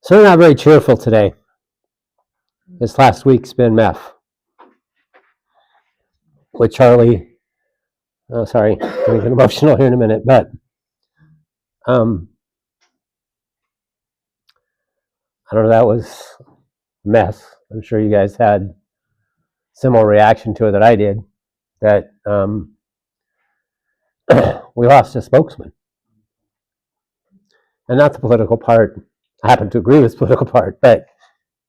So we're not very cheerful today. This last week's been meth. With Charlie, oh sorry, I'm going to get emotional here in a minute, but I don't know, that was a mess. I'm sure you guys had similar reaction to it that I did, that we lost a spokesman. And not the political part. I happen to agree with the political part, but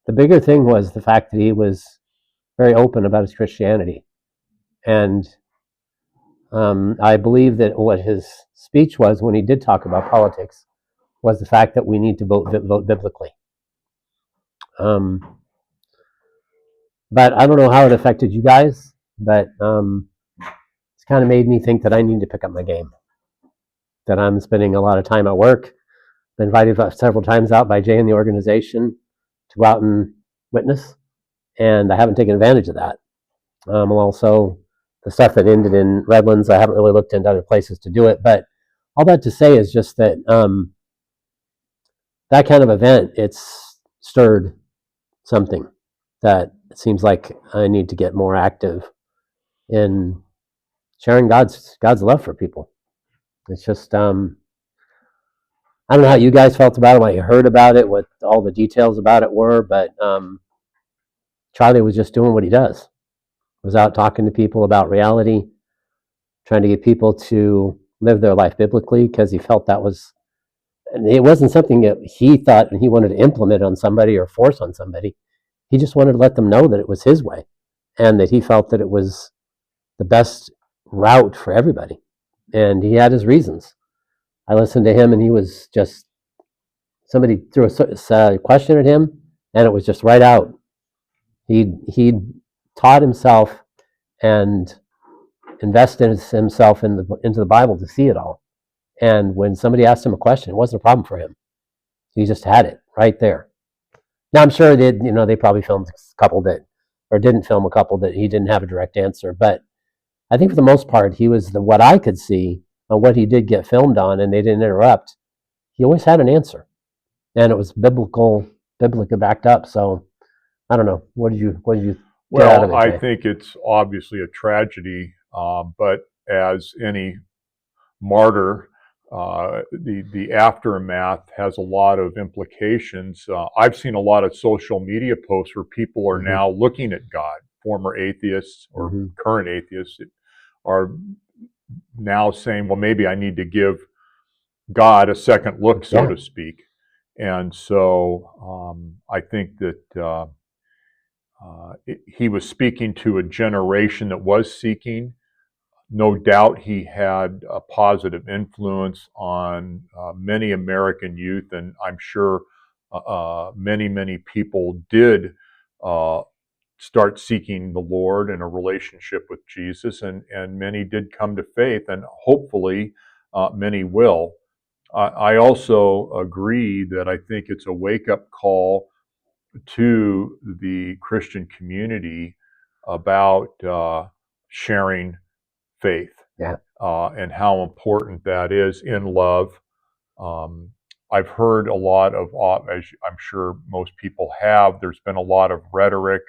the bigger thing was the fact that he was very open about his Christianity. And I believe that what his speech was when he did talk about politics was the fact that we need to vote biblically. But I don't know how it affected you guys, but it's kind of made me think that I need to pick up my game. That I'm spending a lot of time at work. Been invited several times out by Jay and the organization to go out and witness, and I haven't taken advantage of that. Also, the stuff that ended in Redlands, I haven't really looked into other places to do it, but all that to say is just that that kind of event, it's stirred something that it seems like I need to get more active in sharing God's love for people. It's just I don't know how you guys felt about it, what you heard about it, what all the details about it were, but Charlie was just doing what he does. Was out talking to people about reality, trying to get people to live their life biblically, because he felt that was, and it wasn't something that he thought and he wanted to implement on somebody or force on somebody. He just wanted to let them know that it was his way and that he felt that it was the best route for everybody. And he had his reasons. I listened to him and he was just, somebody threw a question at him and it was just right out. He taught himself and invested himself into the Bible to see it all. And when somebody asked him a question, it wasn't a problem for him. He just had it right there. Now I'm sure they probably filmed a couple that, or didn't film a couple that he didn't have a direct answer. But I think for the most part, he was what I could see on what he did get filmed on, and they didn't interrupt. He always had an answer, and it was biblically backed up. So I don't know. What did you get out of it? Well, I think it's obviously a tragedy, but as any martyr, the aftermath has a lot of implications. I've seen a lot of social media posts where people are now looking at God. Former atheists or current atheists are now saying, well, maybe I need to give God a second look, so to speak. And so I think that he was speaking to a generation that was seeking. No doubt he had a positive influence on many American youth, and I'm sure many people did start seeking the Lord and a relationship with Jesus, and many did come to faith, and hopefully many will. I also agree that I think it's a wake-up call to the Christian community about sharing faith, and how important that is in love. I've heard a lot of, as I'm sure most people have, there's been a lot of rhetoric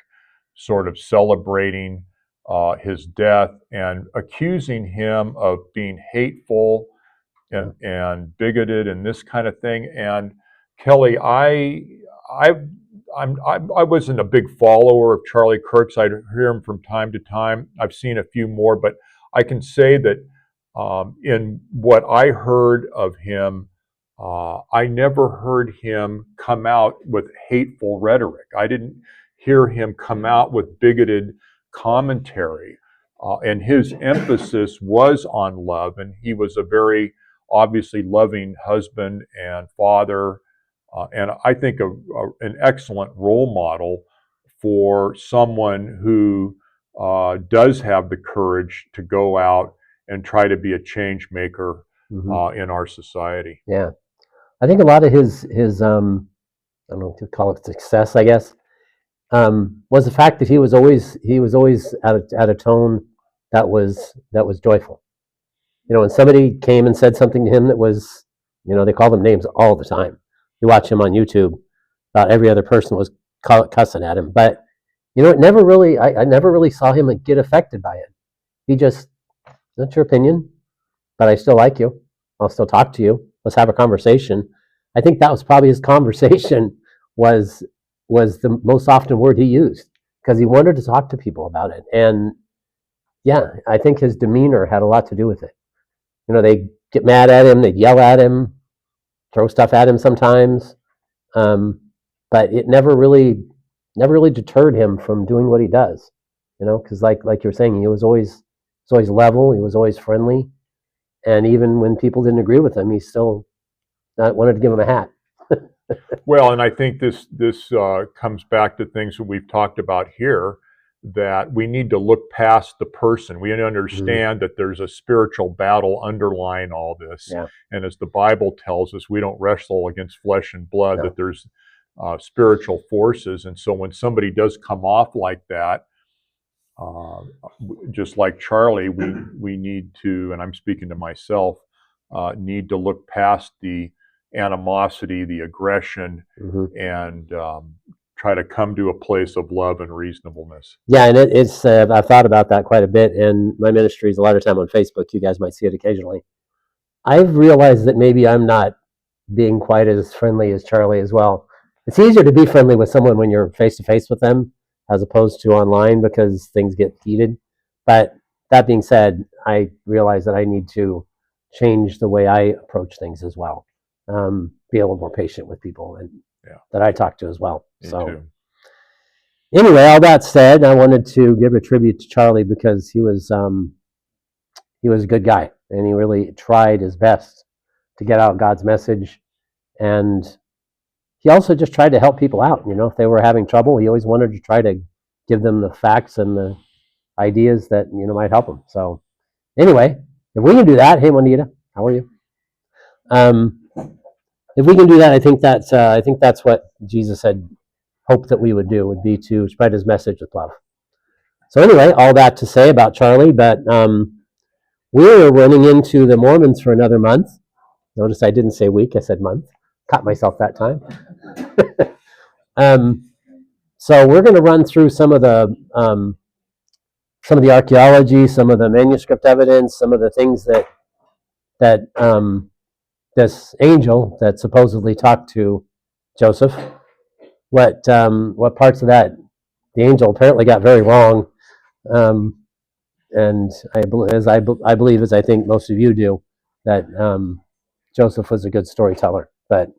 sort of celebrating his death and accusing him of being hateful and bigoted and this kind of thing. And Kelly, I wasn't a big follower of Charlie Kirk's. I hear him from time to time. I've seen a few more, but I can say that in what I heard of him, I never heard him come out with hateful rhetoric. I didn't hear him come out with bigoted commentary. And his emphasis was on love, and he was a very obviously loving husband and father, and I think an excellent role model for someone who does have the courage to go out and try to be a change maker in our society. Yeah, I think a lot of his I don't know what to call it, success, I guess, was the fact that he was always at a tone that was joyful. When somebody came and said something to him that was, they call them names all the time. You watch him on YouTube, about every other person was cussing at him. But it never really, I never really saw him get affected by it. He just, that's your opinion, but I still like you. I'll still talk to you. Let's have a conversation. I think that was probably his conversation was the most often word he used because he wanted to talk to people about it. And yeah, I think his demeanor had a lot to do with it. They get mad at him, they'd yell at him, throw stuff at him sometimes, but it never really deterred him from doing what he does. Because like you were saying, he was always level, he was always friendly, and even when people didn't agree with him, he still wanted to give him a hat. Well, and I think this comes back to things that we've talked about here, that we need to look past the person. We understand that there's a spiritual battle underlying all this. Yeah. And as the Bible tells us, we don't wrestle against flesh and blood, that there's spiritual forces. And so when somebody does come off like that, just like Charlie, we need to, and I'm speaking to myself, need to look past the animosity, the aggression, and try to come to a place of love and reasonableness. Yeah, and it's I've thought about that quite a bit, and my ministry is a lot of time on Facebook. You guys might see it occasionally. I've realized that maybe I'm not being quite as friendly as Charlie as well. It's easier to be friendly with someone when you're face to face with them as opposed to online because things get heated. But that being said, I realize that I need to change the way I approach things as well. Be a little more patient with people and that I talk to as well. Me so too. Anyway, all that said, I wanted to give a tribute to Charlie because he was a good guy and he really tried his best to get out God's message, and he also just tried to help people out. If they were having trouble, he always wanted to try to give them the facts and the ideas that might help them. So anyway, if we can do that, hey Juanita, how are you? If we can do that, I think that's what Jesus had hoped that we would do, would be to spread his message with love. So anyway, all that to say about Charlie, but we're running into the Mormons for another month. Notice I didn't say week, I said month. Caught myself that time. So we're going to run through some of the archaeology, some of the manuscript evidence, some of the things that this angel that supposedly talked to Joseph, what parts of that the angel apparently got very wrong, and I believe, as I think most of you do, that Joseph was a good storyteller. But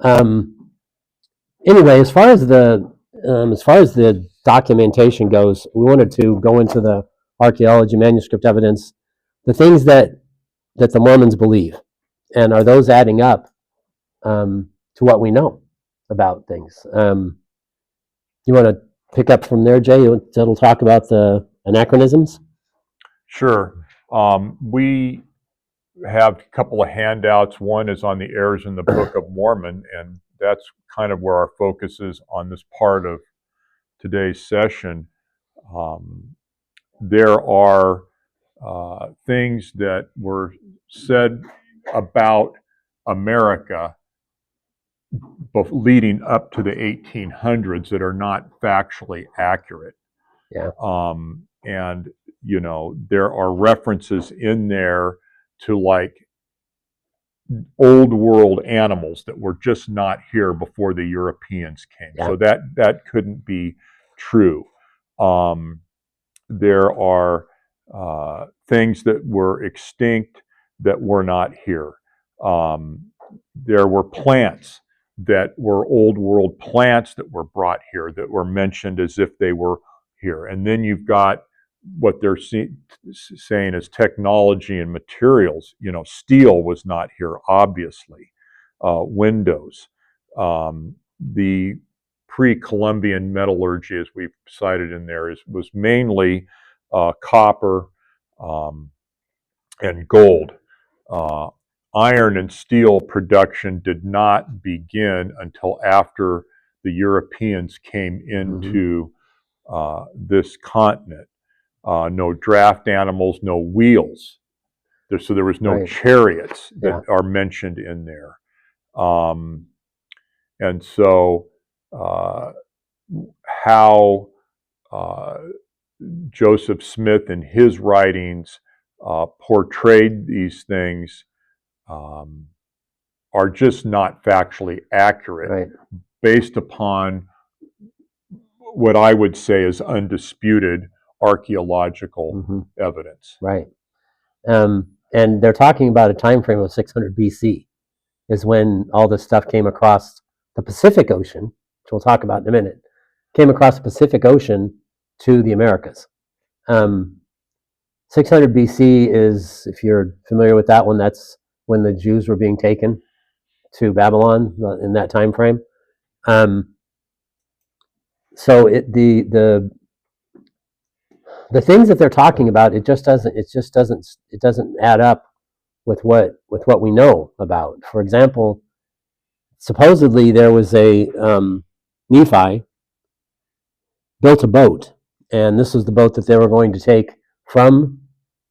anyway, as far as the documentation goes, we wanted to go into the archaeology, manuscript evidence, the things that the Mormons believe, and are those adding up to what we know about things. You want to pick up from there, Jay? That'll talk about the anachronisms. Sure. We have a couple of handouts. One is on the errors in the Book of Mormon, and that's kind of where our focus is on this part of today's session. There are things that were said about America leading up to the 1800s that are not factually accurate. Yeah. And, there are references in there to like old world animals that were just not here before the Europeans came. Yeah. So that couldn't be true. There are things that were extinct that were not here. There were plants that were old world plants that were brought here that were mentioned as if they were here. And then you've got what they're saying is technology and materials. Steel was not here, obviously. Windows. The pre-Columbian metallurgy, as we've cited in there, was mainly copper and gold. Iron and steel production did not begin until after the Europeans came into this continent. No draft animals, no wheels. So there was no chariots that are mentioned in there. And so how Joseph Smith in his writings portrayed these things are just not factually accurate, Right. based upon what I would say is undisputed archaeological evidence. Right. And they're talking about a time frame of 600 BC is when all this stuff came across the Pacific Ocean, which we'll talk about in a minute, came across the Pacific Ocean to the Americas. 600 BC is, if you're familiar with that one, that's when the Jews were being taken to Babylon in that time frame. So the things that they're talking about, it doesn't add up with what we know about. For example, supposedly there was a Nephi built a boat, and this was the boat that they were going to take from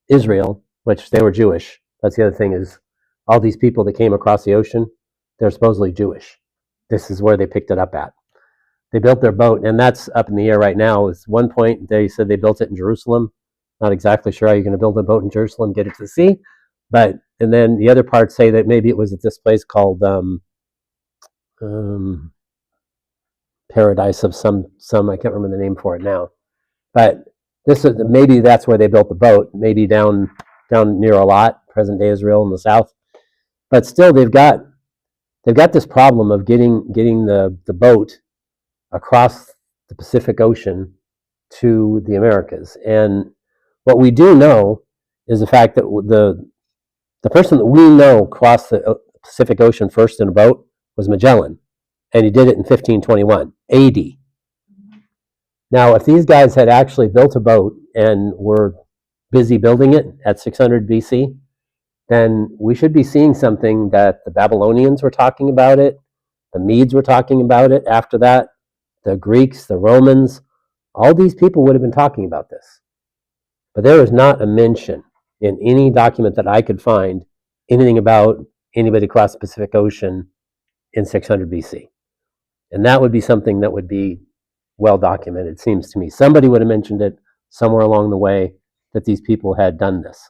Israel, which they were Jewish. That's the other thing, is all these people that came across the ocean, they're supposedly Jewish. This is where they picked it up at. They built their boat, and that's up in the air right now. At one point, they said they built it in Jerusalem. Not exactly sure how you're going to build a boat in Jerusalem, get it to the sea. And then the other parts say that maybe it was at this place called Paradise of some I can't remember the name for it now. But maybe that's where they built the boat. Maybe down near Eilat, present day Israel in the south. But still, they've got this problem of getting the boat across the Pacific Ocean to the Americas. And what we do know is the fact that the person that we know crossed the Pacific Ocean first in a boat was Magellan, and he did it in 1521 AD. Now, if these guys had actually built a boat and were busy building it at 600 BC, then we should be seeing something that the Babylonians were talking about it, the Medes were talking about it after that, the Greeks, the Romans, all these people would have been talking about this. But there is not a mention in any document that I could find anything about anybody across the Pacific Ocean in 600 BC. And that would be something that would be well documented, seems to me. Somebody would have mentioned it somewhere along the way that these people had done this.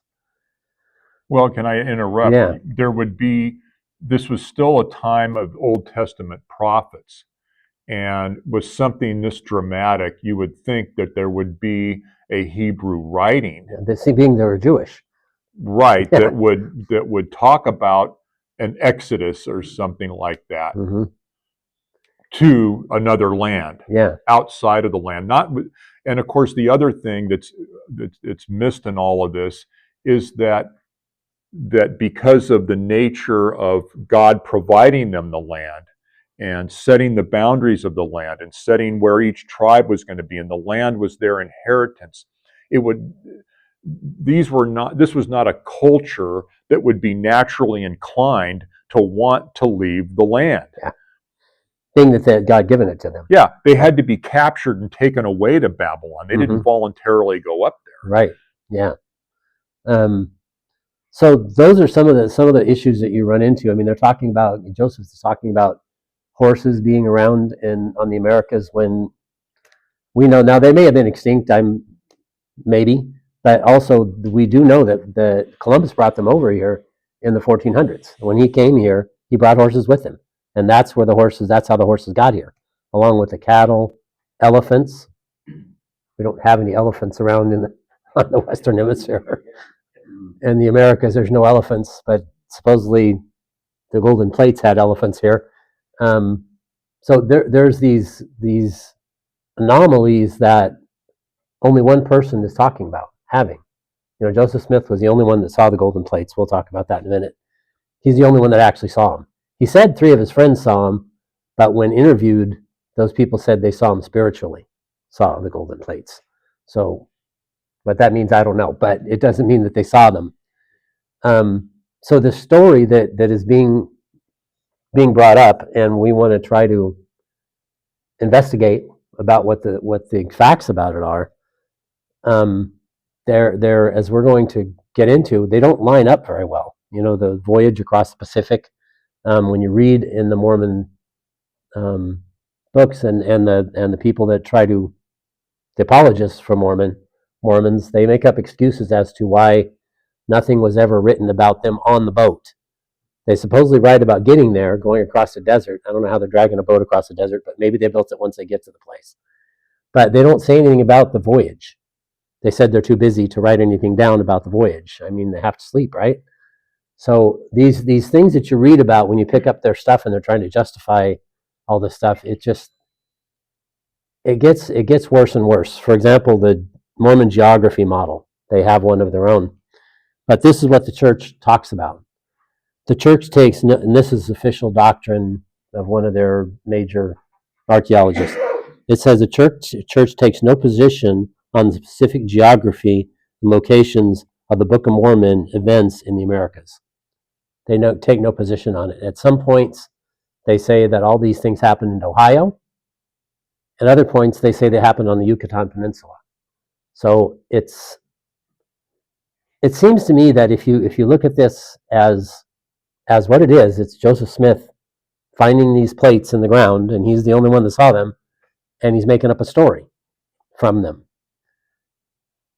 Well, can I interrupt? Yeah. This was still a time of Old Testament prophets. And with something this dramatic, you would think that there would be a Hebrew writing. Being they were Jewish. Right, yeah. that would talk about an exodus or something like that to another land, outside of the land. And of course, the other thing that's missed in all of this is that because of the nature of God providing them the land and setting the boundaries of the land and setting where each tribe was going to be, and the land was their inheritance, this was not a culture that would be naturally inclined to want to leave the land. Yeah. Being that God given it to them. Yeah, they had to be captured and taken away to Babylon. They didn't voluntarily go up there. Right. Yeah. So those are some of the issues that you run into. I mean, Joseph is talking about horses being around on the Americas when we know now they may have been extinct. But also we do know that Columbus brought them over here in the 1400s. When he came here, he brought horses with him, and that's how the horses got here, along with the cattle, elephants. We don't have any elephants around on the Western Hemisphere. In the Americas, there's no elephants, but supposedly the golden plates had elephants here. So there's these anomalies that only one person is talking about having. Joseph Smith was the only one that saw the golden plates. We'll talk about that in a minute. He's the only one that actually saw them. He said 3 of his friends saw them, but when interviewed, those people said they saw them spiritually, saw the golden plates. So what that means, I don't know, but it doesn't mean that they saw them. So the story that is being brought up, and we want to try to investigate about what the facts about it are. They're as we're going to get into, they don't line up very well. The voyage across the Pacific. When you read in the Mormon books, and the people that try to, the apologists for Mormons, they make up excuses as to why nothing was ever written about them on the boat. They supposedly write about getting there, going across the desert. I don't know how they're dragging a boat across the desert, but maybe they built it once they get to the place. But they don't say anything about the voyage. They said they're too busy to write anything down about the voyage. I mean, they have to sleep, right? So these things that you read about when you pick up their stuff and they're trying to justify all this stuff, it gets worse and worse. For example, the Mormon geography model, they have one of their own. But this is what the church talks about. The church takes, and this is official doctrine of one of their major archaeologists. It says the church takes no position on the specific geography and locations of the Book of Mormon events in the Americas. They take no position on it. At some points, they say that all these things happened in Ohio. At other points, they say they happened on the Yucatan Peninsula. So it seems to me that if you look at this as what it is, it's Joseph Smith finding these plates in the ground, and he's the only one that saw them, and he's making up a story from them.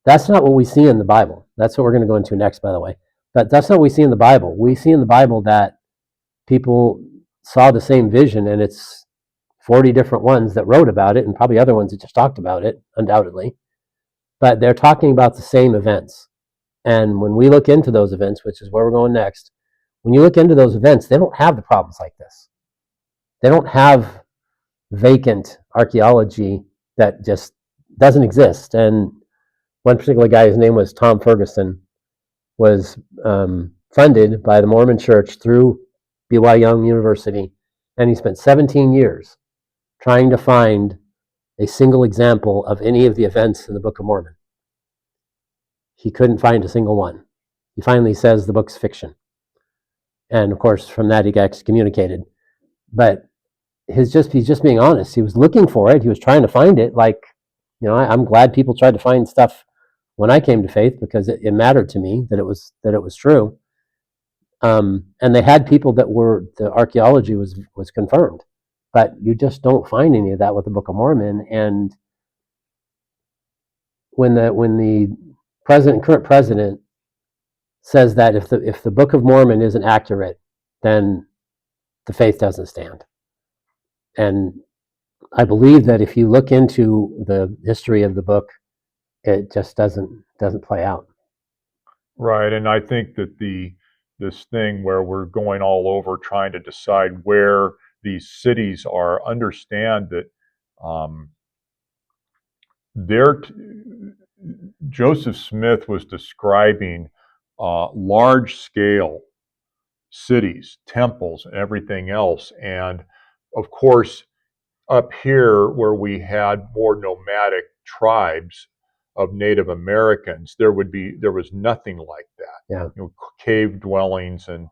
That's not what we see in the Bible. That's what we're going to go into next, by the way. But that's not what we see in the Bible. We see in the Bible that people saw the same vision, and it's 40 different ones that wrote about it, and probably other ones that just talked about it, undoubtedly. But they're talking about the same events. And when we look into those events, which is where we're going next, when you look into those events, they don't have the problems like this. They don't have vacant archaeology that just doesn't exist. And one particular guy, his name was Tom Ferguson, was funded by the Mormon Church through B.Y. Young University, and he spent 17 years trying to find a single example of any of the events in the Book of Mormon. He couldn't find a single one. He finally says the book's fiction. And of course, from that, he got excommunicated. But he's just being honest. He was looking for it. He was trying to find it. Like, I'm glad people tried to find stuff when I came to faith, because it mattered to me that it was true. And they had people that the archaeology was confirmed, but you just don't find any of that with the Book of Mormon. And when the current president says that if the Book of Mormon isn't accurate, then the faith doesn't stand. And I believe that if you look into the history of the book, it just doesn't play out. Right, and I think that this thing where we're going all over trying to decide where these cities are, understand that Joseph Smith was describing large-scale cities, temples, and everything else. And of course, up here where we had more nomadic tribes of Native Americans, there was nothing like that. Yeah. Cave dwellings and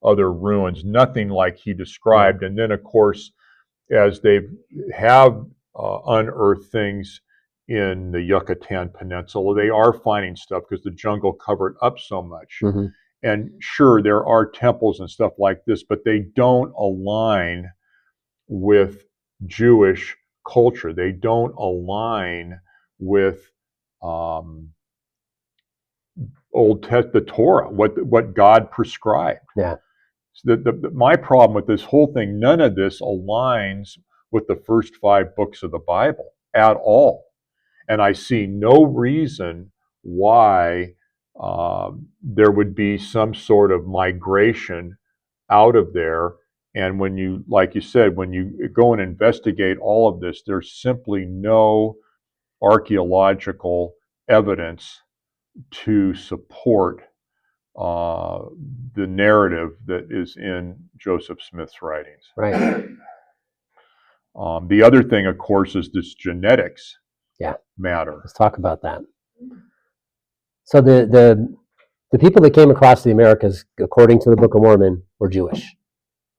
other ruins, nothing like he described. And then, of course, as they have unearthed things in the Yucatan Peninsula, they are finding stuff because the jungle covered up so much. Mm-hmm. And sure, there are temples and stuff like this, but they don't align with Jewish culture. They don't align with the Torah, what God prescribed. Yeah. So my problem with this whole thing, none of this aligns with the first 5 books of the Bible at all. And I see no reason why there would be some sort of migration out of there. And when you, like you said, when you go and investigate all of this, there's simply no archaeological evidence to support the narrative that is in Joseph Smith's writings. Right. The other thing, of course, is this genetics matter. Let's talk about that. So the people that came across the Americas, according to the Book of Mormon, were Jewish.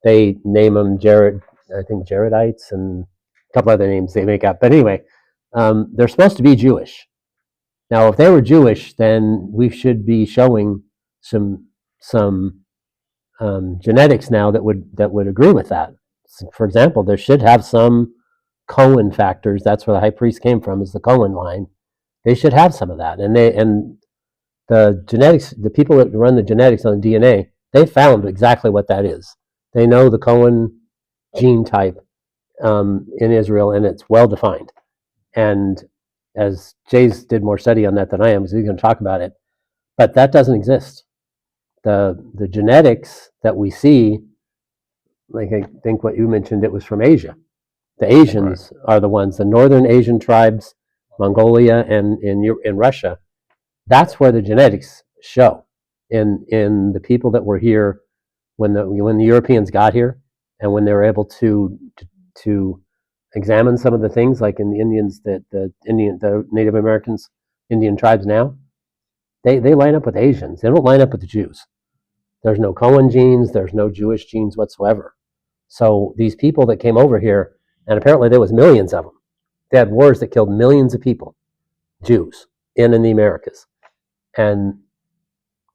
They name them Jaredites, and a couple other names they make up. But anyway, they're supposed to be Jewish. Now, if they were Jewish, then we should be showing some genetics now that would agree with that. for example, there should have some Cohen factors. That's where the high priest came from, is the Cohen line. They should have some of that. And the genetics, the people that run the genetics on the DNA, they found exactly what that is. They know the Cohen gene type in Israel, and it's well defined. And as Jay's did more study on that than I am, so he's going to talk about it. But that doesn't exist. The genetics that we see, like I think what you mentioned, it was from Asia. The Asians are the ones, the northern Asian tribes, Mongolia and in Russia. That's where the genetics show in the people that were here when the Europeans got here, and when they were able to examine some of the things, like in the Indians, that the Native Americans, Indian tribes now, they line up with Asians. They don't line up with the Jews. There's no Cohen genes. There's no Jewish genes whatsoever. So these people that came over here, and apparently there was millions of them. They had wars that killed millions of people, Jews, in the Americas, and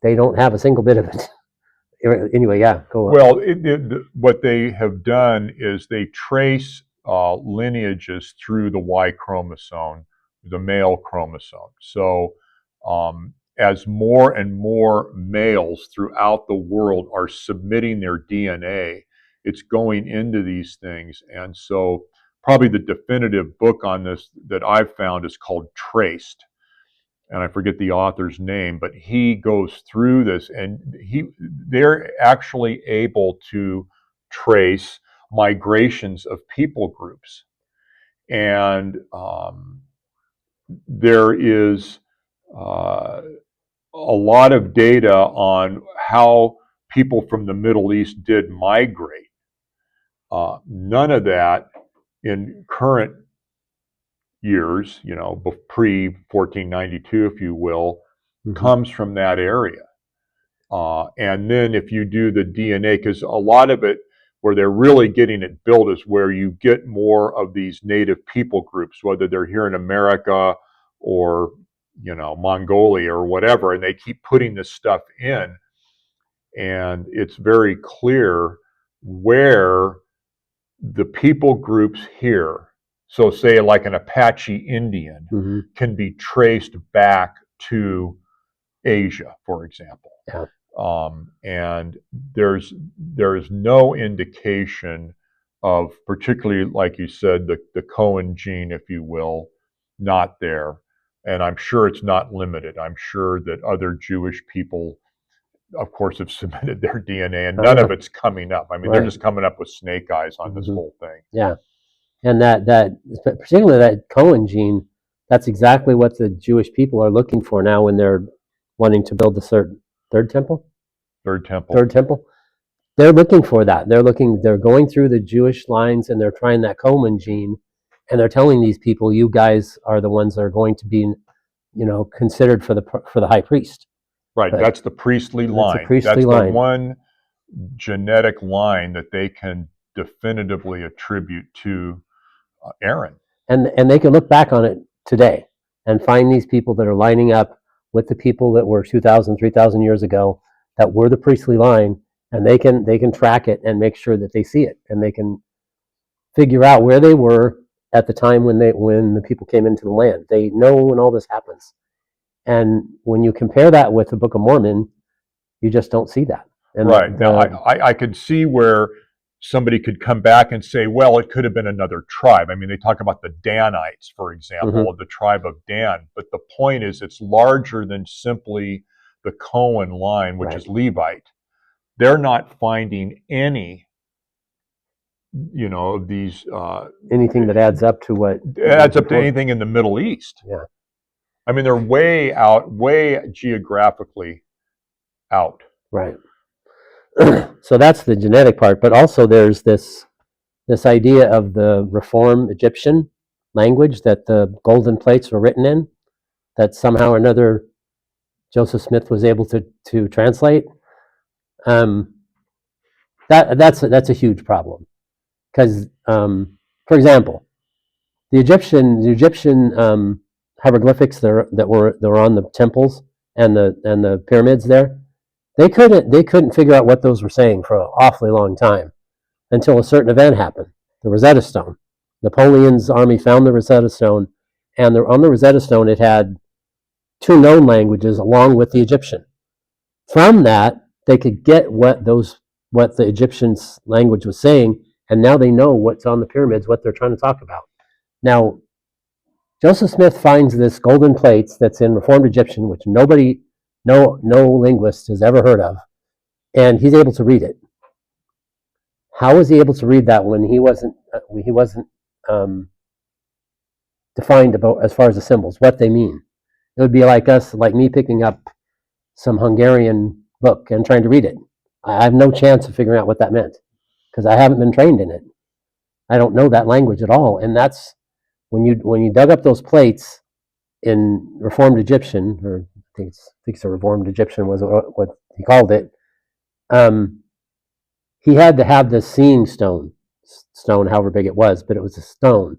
they don't have a single bit of it. Anyway, yeah, go on. Well, what they have done is they trace lineages through the Y chromosome, the male chromosome. So as more and more males throughout the world are submitting their DNA, it's going into these things. And so probably the definitive book on this that I've found is called Traced. And I forget the author's name, but he goes through this, and they're actually able to trace migrations of people groups. And there is a lot of data on how people from the Middle East did migrate. None of that in current years, pre-1492, if you will, comes from that area. And then if you do the DNA, because a lot of it, where they're really getting it built, is where you get more of these native people groups, whether they're here in America or, Mongolia or whatever, and they keep putting this stuff in. And it's very clear where the people groups here, so say like an Apache Indian, can be traced back to Asia, for example. Yeah. And there's no indication of, particularly like you said, the Cohen gene, if you will, not there. And I'm sure it's not limited. I'm sure that other Jewish people, of course, have submitted their DNA, and none of it's coming up. I mean, they're just coming up with snake eyes on this whole thing. Yeah. And that particularly that Cohen gene, that's exactly what the Jewish people are looking for now when they're wanting to build the third temple. Third temple. They're looking for that. They're going through the Jewish lines, and they're trying that Cohen gene, and they're telling these people, you guys are the ones that are going to be, considered for the high priest. Right. But that's the priestly line. That's the one genetic line that they can definitively attribute to Aaron. And they can look back on it today and find these people that are lining up with the people that were 2,000, 3,000 years ago that were the priestly line, and they can track it and make sure that they see it, and they can figure out where they were at the time when the people came into the land. They know when all this happens. And when you compare that with the Book of Mormon, you just don't see that. And right. Now, I could see where somebody could come back and say, well, it could have been another tribe. I mean, they talk about the Danites, for example, of the tribe of Dan. But the point is, it's larger than simply the Cohen line, which is Levite. They're not finding any, of these... anything that adds up to what... adds up to anything in the Middle East. Yeah. I mean, they're way geographically out. Right. So that's the genetic part, but also there's this idea of the Reform Egyptian language that the golden plates were written in, that somehow or another Joseph Smith was able to translate. That's a huge problem, because, for example, the Egyptian hieroglyphics that were on the temples and the pyramids there, they couldn't figure out what those were saying for an awfully long time. until a certain event happened, the Rosetta Stone. Napoleon's army found the Rosetta Stone, and on the Rosetta Stone it had 2 known languages along with the Egyptian. From that, they could get what the Egyptian's language was saying, and now they know what's on the pyramids, what they're trying to talk about. Now, Joseph Smith finds this golden plates that's in Reformed Egyptian, which no linguist has ever heard of, and he's able to read it. How was he able to read that when he wasn't defined about as far as the symbols, what they mean? It would be like me picking up some Hungarian book and trying to read it. I have no chance of figuring out what that meant because I haven't been trained in it. I don't know that language at all, and that's when you dug up those plates in Reformed Egyptian, or I think it's a Reformed Egyptian was what he called it. He had to have the seeing stone, however big it was, but it was a stone.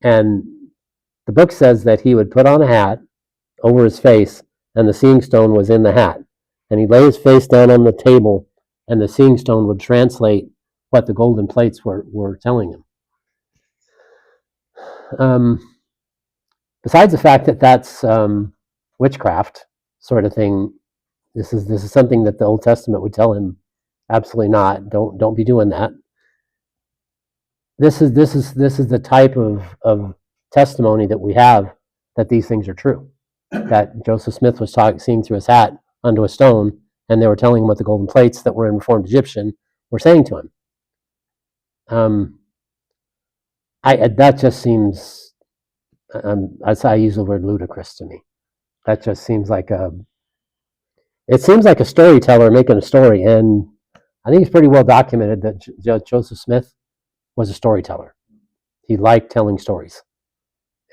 And the book says that he would put on a hat over his face, and the seeing stone was in the hat. And he'd lay his face down on the table, and the seeing stone would translate what the golden plates were telling him. Besides the fact that that's witchcraft sort of thing, this is something that the Old Testament would tell him, absolutely not. Don't be doing that. This is the type of testimony that we have that these things are true. That Joseph Smith was seeing through his hat onto a stone, and they were telling him what the golden plates that were in Reformed Egyptian were saying to him. That just seems, I use the word ludicrous to me. That just seems like it seems like a storyteller making a story, and I think it's pretty well documented that Joseph Smith was a storyteller. He liked telling stories,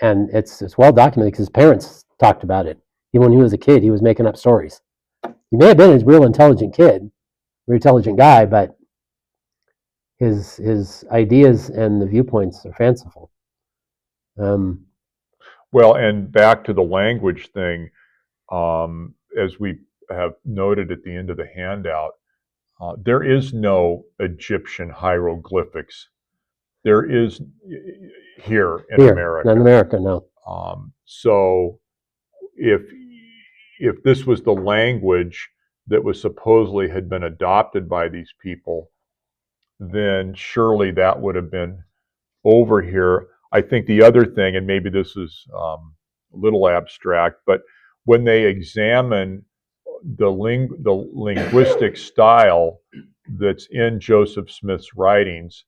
and it's well documented because his parents talked about it. Even when he was a kid, he was making up stories. He may have been a real intelligent kid, very intelligent guy, but his ideas and the viewpoints are fanciful. Well, and back to the language thing, as we have noted at the end of the handout, there is no Egyptian hieroglyphics. There is here in America. Not in America, no. So if this was the language that was supposedly had been adopted by these people, then surely that would have been over here. I think the other thing, and maybe this is a little abstract, but when they examine the linguistic style that's in Joseph Smith's writings,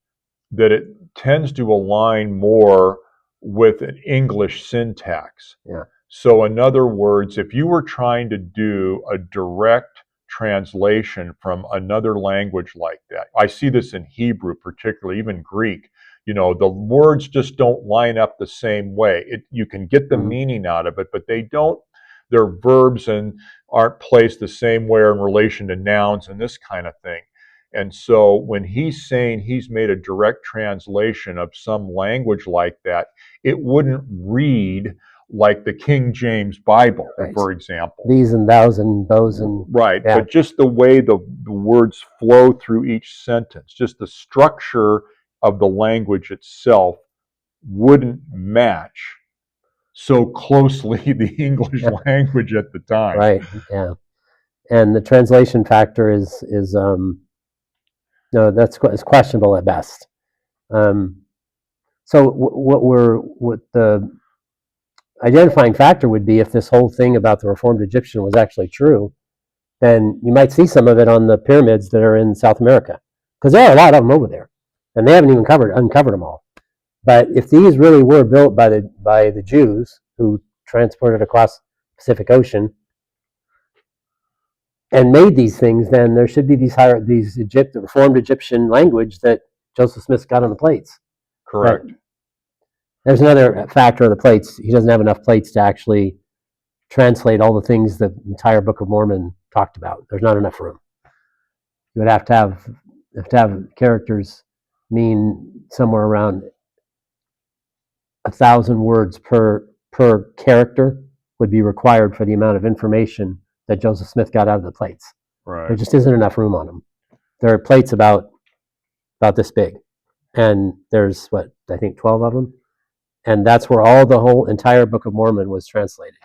that it tends to align more with an English syntax. Yeah. So in other words, if you were trying to do a direct translation from another language like that, I see this in Hebrew particularly, even Greek, the words just don't line up the same way. You can get the meaning out of it, but they don't, their verbs aren't placed the same way in relation to nouns and this kind of thing. And so when he's saying he's made a direct translation of some language like that, it wouldn't read like the King James Bible, right, for example. These and thous and those and... Right, yeah. But just the way the words flow through each sentence, just the structure of the language itself wouldn't match so closely the English language at the time. Right, yeah. And the translation factor is no, that's questionable at best. So what the identifying factor would be, if this whole thing about the Reformed Egyptian was actually true, then you might see some of it on the pyramids that are in South America, because there are a lot of them over there, and they haven't even uncovered them all. But if these really were built by the Jews who transported across the Pacific Ocean and made these things, then there should be the Reformed Egyptian language that Joseph Smith got on the plates. Correct. But there's another factor of the plates. He doesn't have enough plates to actually translate all the things the entire Book of Mormon talked about. There's not enough room. You would have to have characters mean somewhere around 1,000 words per character would be required for the amount of information that Joseph Smith got out of the plates. Right. There just isn't enough room on them. There are plates about about this big, and there's what I think 12 of them, and that's where the whole entire Book of Mormon was translated.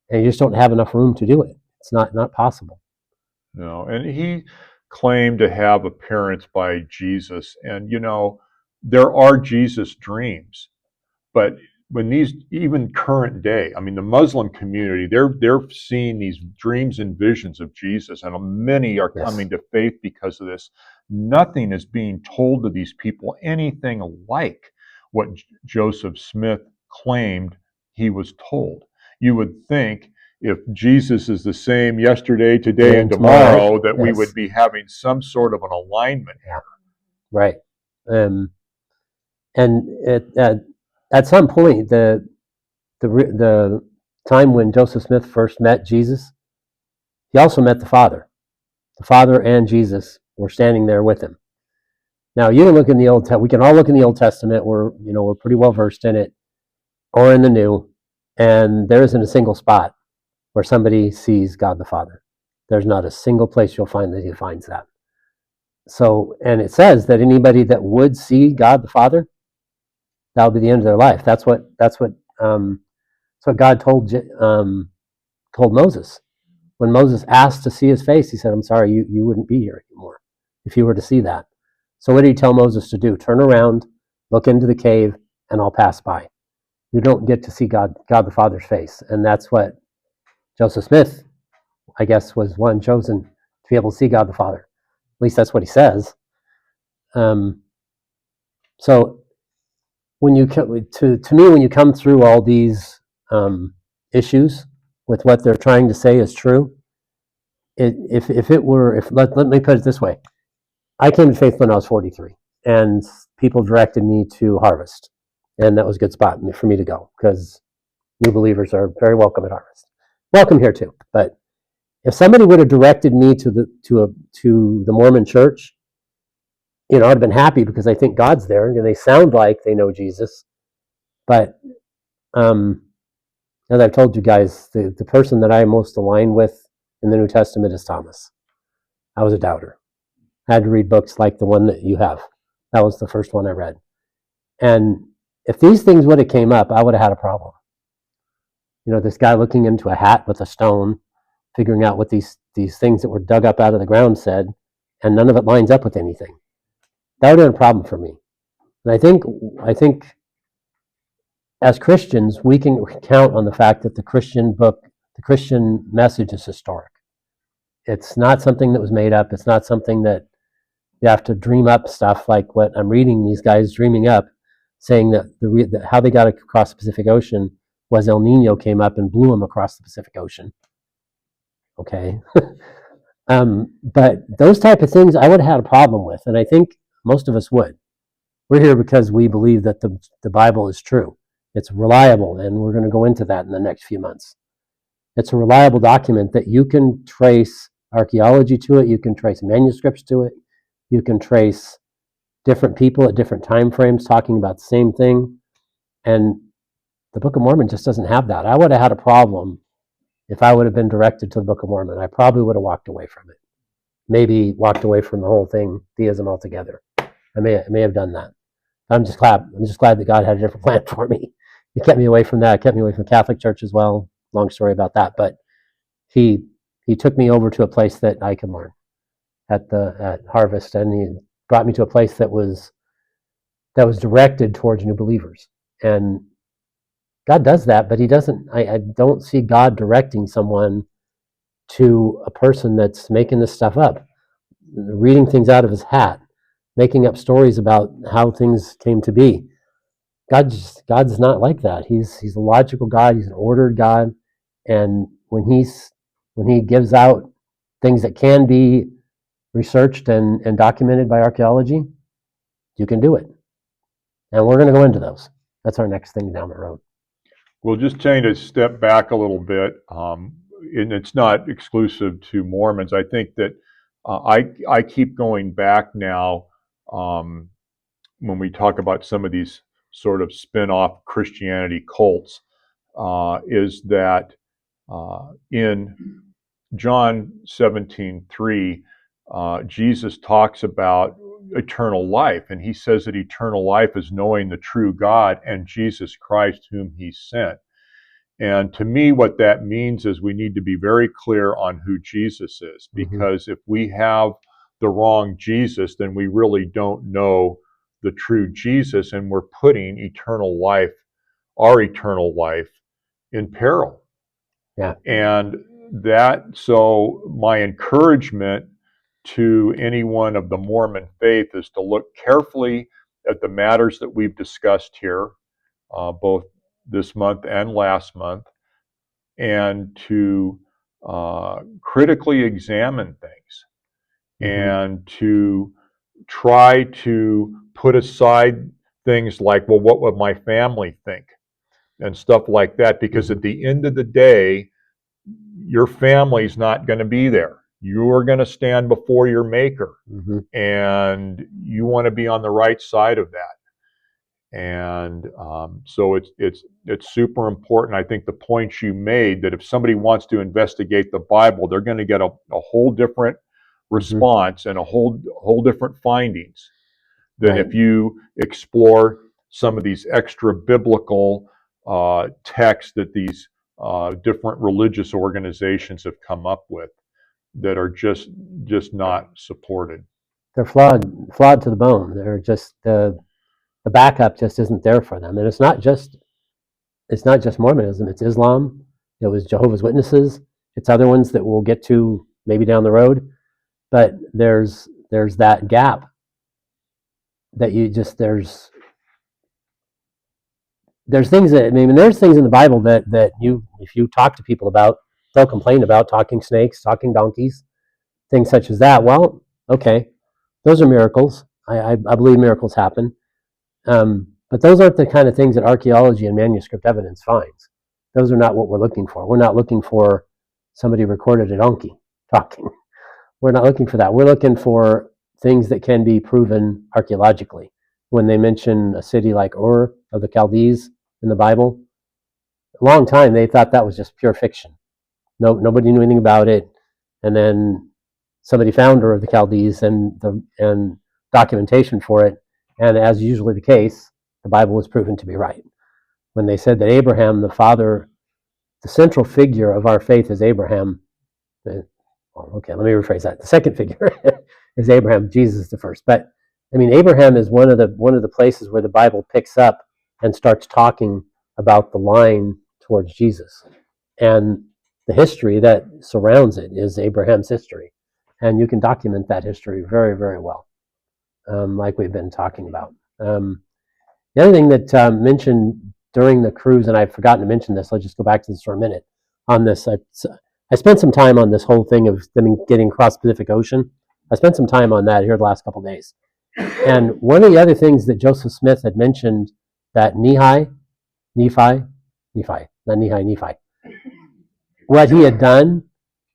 And you just don't have enough room to do it. It's not possible. No, and he claimed to have appearance by Jesus, and there are Jesus dreams. But when these, even current day, I mean, the Muslim community, they're seeing these dreams and visions of Jesus, and many are coming to faith because of this. Nothing is being told to these people anything like what Joseph Smith claimed he was told. You would think if Jesus is the same yesterday, today, and tomorrow, that we would be having some sort of an alignment here. Right. And at some point, the time when Joseph Smith first met Jesus, he also met the Father. The Father and Jesus were standing there with him. Now you can look in the Old Testament. We can all look in the Old Testament. We're pretty well versed in it, or in the New, and there isn't a single spot where somebody sees God the Father. There's not a single place you'll find that he finds that. So, and it says that anybody that would see God the Father, that would be the end of their life. That's what God told Moses. When Moses asked to see his face, he said, "I'm sorry, you wouldn't be here anymore if you were to see that." So what did he tell Moses to do? Turn around, look into the cave, and I'll pass by. You don't get to see God the Father's face. And that's what Joseph Smith, I guess, was one chosen to be able to see God the Father. At least that's what he says. So when you to me, when you come through all these issues with what they're trying to say is true, let me put it this way: I came to faith when I was 43, and people directed me to Harvest, and that was a good spot for me to go because new believers are very welcome at Harvest. Welcome here too, but if somebody would have directed me to the Mormon Church, I'd have been happy because I think God's there and they sound like they know Jesus. But as I've told you guys, the person that I most align with in the New Testament is Thomas. I was a doubter. I had to read books like the one that you have. That was the first one I read. And if these things would have came up, I would have had a problem. This guy looking into a hat with a stone, figuring out what these things that were dug up out of the ground said, and none of it lines up with anything. That would have been a problem for me. And I think as Christians, we can count on the fact that the Christian message is historic. It's not something that was made up. It's not something that you have to dream up stuff like what I'm reading these guys dreaming up, saying that how they got across the Pacific Ocean was El Nino came up and blew them across the Pacific Ocean. Okay. But those type of things I would have had a problem with, and I think most of us would. We're here because we believe that the Bible is true. It's reliable, and we're going to go into that in the next few months. It's a reliable document that you can trace archaeology to it, you can trace manuscripts to it, you can trace different people at different time frames talking about the same thing, and the Book of Mormon just doesn't have that. I would have had a problem if I would have been directed to the Book of Mormon. I probably would have walked away from it. Maybe walked away from the whole thing, theism altogether. I may have done that. I'm just glad that God had a different plan for me. He kept me away from that. Kept me away from the Catholic Church as well. Long story about that, but he took me over to a place that I could learn at Harvest, and he brought me to a place that was directed towards new believers. And God does that, but he doesn't. I don't see God directing someone to a person that's making this stuff up, reading things out of his hat, making up stories about how things came to be. God's not like that. He's a logical God. He's an ordered God, and when he gives out things that can be researched and documented by archaeology, you can do it. And we're going to go into those. That's our next thing down the road. Well, just trying to step back a little bit, and it's not exclusive to Mormons. I think that I keep going back now when we talk about some of these sort of spin-off Christianity cults, is that in John 17:3, Jesus talks about eternal life, and he says that eternal life is knowing the true God and Jesus Christ whom he sent. And to me, what that means is we need to be very clear on who Jesus is, because if we have the wrong Jesus, then we really don't know the true Jesus, and we're putting eternal life, our eternal life, in peril. Yeah. And so my encouragement to anyone of the Mormon faith is to look carefully at the matters that we've discussed here, both this month and last month, and to critically examine things, and to try to put aside things like, well, what would my family think? And stuff like that, because at the end of the day, your family's not going to be there. You're going to stand before your maker, and you want to be on the right side of that. And so it's super important. I think the points you made, that if somebody wants to investigate the Bible, they're going to get a whole different response and a whole different findings than if you explore some of these extra biblical texts that these different religious organizations have come up with that are just not supported. They're flawed to the bone. They're just the backup just isn't there for them. And it's not just Mormonism. It's Islam. It was Jehovah's Witnesses. It's other ones that we'll get to maybe down the road. But there's that gap that there's things that, I mean, there's things in the Bible that if you talk to people about, they'll complain about talking snakes, talking donkeys, things such as that. Well, okay, those are miracles. I believe miracles happen. But those aren't the kind of things that archaeology and manuscript evidence finds. Those are not what we're looking for. We're not looking for somebody recorded a donkey talking. We're not looking for that. We're looking for things that can be proven archaeologically. When they mention a city like Ur of the Chaldees in the Bible, a long time they thought that was just pure fiction. Nobody knew anything about it. And then somebody found Ur of the Chaldees and documentation for it. And as usually the case, the Bible was proven to be right. When they said that Abraham, the father, the central figure of our faith is Abraham. Okay, let me rephrase that. The second figure is Abraham. Jesus is the first. But I mean, Abraham is one of the places where the Bible picks up and starts talking about the line towards Jesus, and the history that surrounds it is Abraham's history, and you can document that history very, very well, like we've been talking about. The other thing that mentioned during the cruise, and I've forgotten to mention this, I'll just go back to this for a minute on this. I spent some time on this whole thing of them getting across the Pacific Ocean. I spent some time on that here the last couple of days. And one of the other things that Joseph Smith had mentioned, that Nephi, what he had done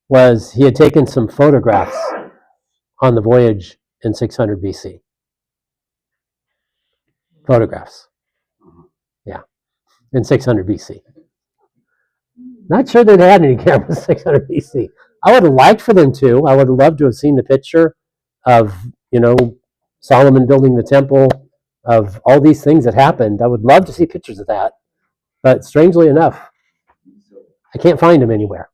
was he had taken some photographs on the voyage in 600 BC. Photographs. Yeah, in 600 BC. Not sure they had any cameras in 600 BC. I would have liked for them to. I would have loved to have seen the picture of, Solomon building the temple, of all these things that happened. I would love to see pictures of that. But strangely enough, I can't find them anywhere.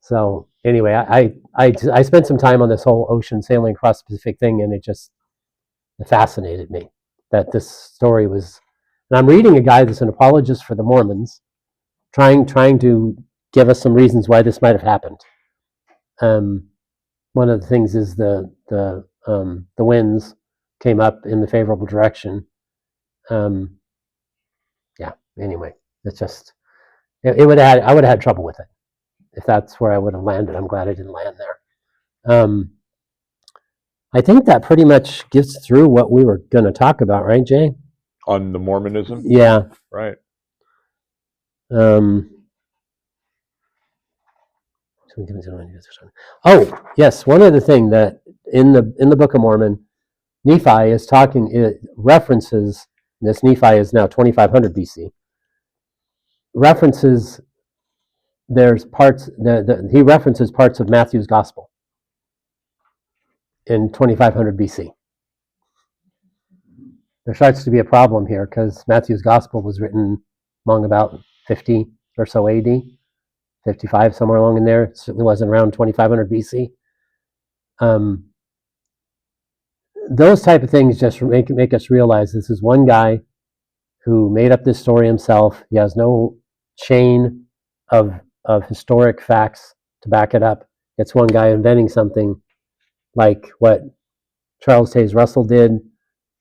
So anyway, I spent some time on this whole ocean sailing across the Pacific thing, and it fascinated me that this story was. And I'm reading a guy that's an apologist for the Mormons, trying to give us some reasons why this might have happened. One of the things is the winds came up in the favorable direction. Anyway, it's just I would have had trouble with it if that's where I would have landed. I'm glad I didn't land there. I think that pretty much gets through what we were going to talk about, right, Jay? On the Mormonism? Yeah. Right. Oh, yes. One other thing that in the Book of Mormon, Nephi is talking. It references this. Nephi is now 2500 BC. References there's parts. He references parts of Matthew's gospel. in 2500 BC. There starts to be a problem here because Matthew's gospel was written along about 50 or so AD, 55, somewhere along in there. It certainly wasn't around 2500 BC. Those type of things just make us realize this is one guy who made up this story himself. He has no chain of historic facts to back it up. It's one guy inventing something like what Charles Taze Russell did,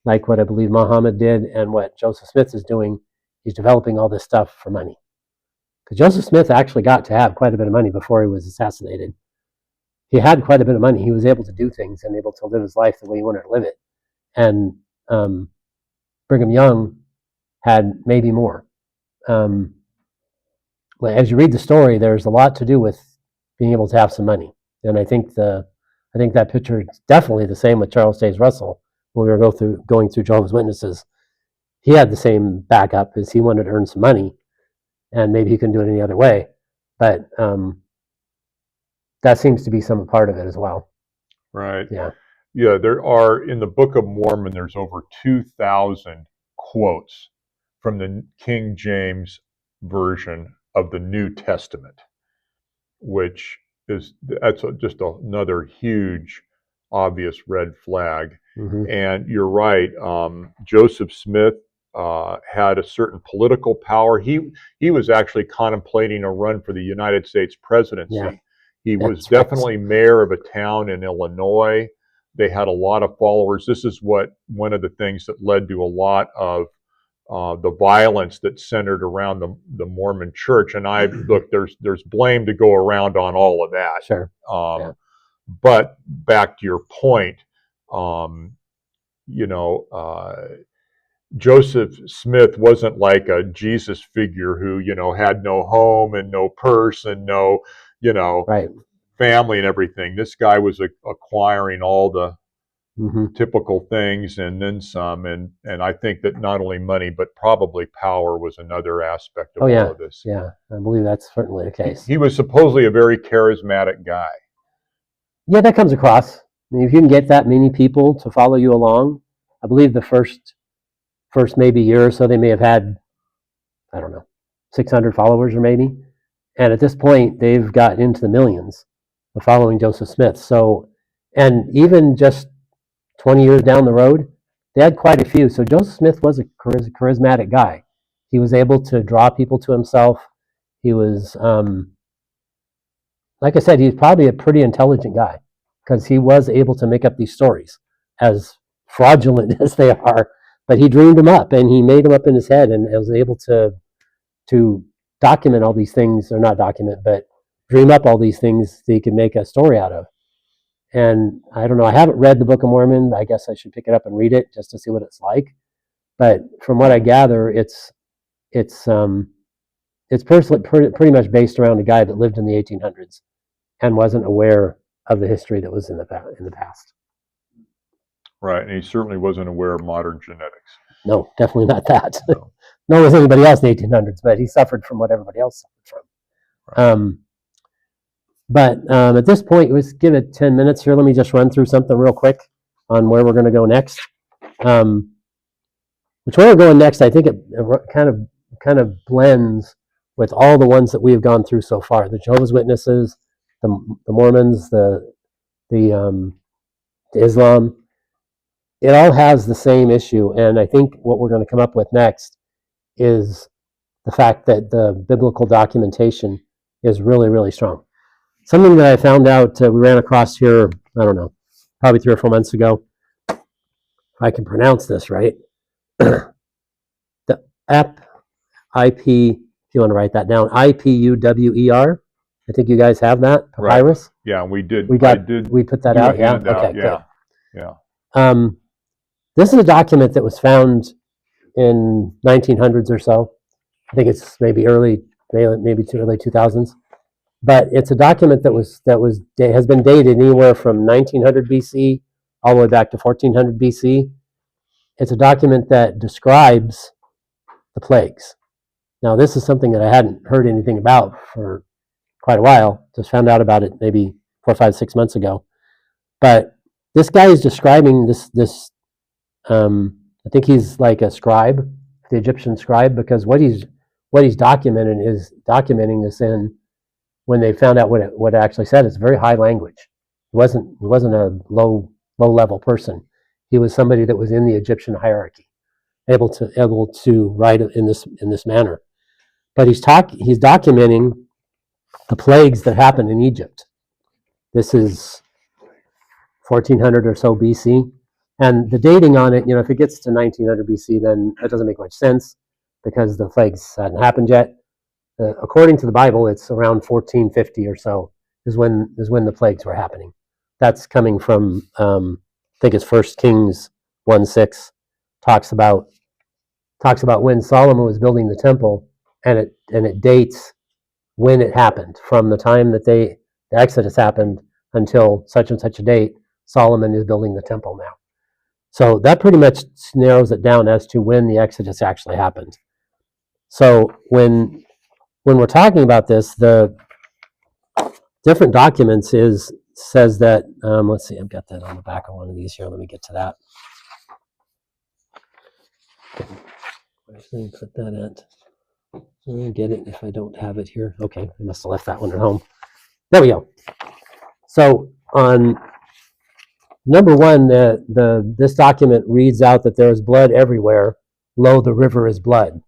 like what I believe Muhammad did, and what Joseph Smith is doing. He's developing all this stuff for money. Because Joseph Smith actually got to have quite a bit of money before he was assassinated. He had quite a bit of money. He was able to do things and able to live his life the way he wanted to live it. And Brigham Young had maybe more. As you read the story, there's a lot to do with being able to have some money. And I think that picture is definitely the same with Charles Taze Russell when we were going through Jehovah's Witnesses. He had the same backup as he wanted to earn some money, and maybe he couldn't do it any other way. But that seems to be some part of it as well. Right. Yeah. Yeah, there are, in the Book of Mormon, there's over 2,000 quotes from the King James Version of the New Testament, that's just another huge, obvious red flag. Mm-hmm. And you're right, Joseph Smith had a certain political power. He was actually contemplating a run for the United States presidency. Yeah. He was definitely mayor of a town in Illinois. They had a lot of followers. This is one of the things that led to a lot of the violence that centered around the Mormon church. And look, there's blame to go around on all of that. Sure. Yeah. But back to your point, Joseph Smith wasn't like a Jesus figure who, had no home and no purse and no, right. family and everything. This guy was acquiring all the typical things and then some. And I think that not only money, but probably power was another aspect of all of this. Yeah, I believe that's certainly the case. He was supposedly a very charismatic guy. Yeah, that comes across. I mean, if you can get that many people to follow you along, I believe the first maybe year or so, they may have had, 600 followers or maybe. And at this point, they've got into the millions of following Joseph Smith. So, and even just 20 years down the road, they had quite a few. So Joseph Smith was a charismatic guy. He was able to draw people to himself. He was, like I said, he's probably a pretty intelligent guy because he was able to make up these stories, as fraudulent as they are. But he dreamed them up and he made them up in his head and was able to document all these things, or not document, but dream up all these things that he could make a story out of. And I don't know, I haven't read the Book of Mormon. I guess I should pick it up and read it just to see what it's like. But from what I gather, it's pretty much based around a guy that lived in the 1800s and wasn't aware of the history that was in the past. Right, and he certainly wasn't aware of modern genetics. No, definitely not that. No. Nor was anybody else in the 1800s, but he suffered from what everybody else suffered from. Right. But at this point, let's give it 10 minutes here. Let me just run through something real quick on where we're going to go next. Which way we're going next, I think it kind of blends with all the ones that we have gone through so far: the Jehovah's Witnesses, the Mormons, the Islam. It all has the same issue, and I think what we're going to come up with next is the fact that the biblical documentation is really, really strong. Something that I found out, we ran across here, I don't know, probably 3 or 4 months ago. If I can pronounce this right. The IP, if you want to write that down, IPUWER. I think you guys have that, papyrus. Right. Yeah, we did. We put that out. Yeah. Okay. Yeah. Good. Yeah. This is a document that was found in 1900s or so. I think it's maybe too early 2000s. But it's a document that has been dated anywhere from 1900 BC all the way back to 1400 BC. It's a document that describes the plagues. Now, this is something that I hadn't heard anything about for quite a while. Just found out about it maybe 4, 5, 6 months ago. But this guy is describing this. I think he's like a scribe, the Egyptian scribe, because what he's documenting this in when they found out what it actually said. It's very high language. He wasn't a low level person. He was somebody that was in the Egyptian hierarchy, able to write in this manner. But he's documenting the plagues that happened in Egypt. This is 1400 or so BC. And the dating on it, if it gets to 1900 BC, then that doesn't make much sense because the plagues hadn't happened yet. According to the Bible, it's around 1450 or so is when the plagues were happening. That's coming from, I think it's 1 Kings 1:6, talks about when Solomon was building the temple, and it dates when it happened from the time that the Exodus happened until such and such a date. Solomon is building the temple now. So that pretty much narrows it down as to when the Exodus actually happened. So when we're talking about this, the different documents says that, let's see, I've got that on the back of one of these here. Let me get to that. Where's me put that at? I'll get it if I don't have it here. Okay, I must have left that one at home. There we go. So on number one, this document reads out that there is blood everywhere. Lo, the river is blood.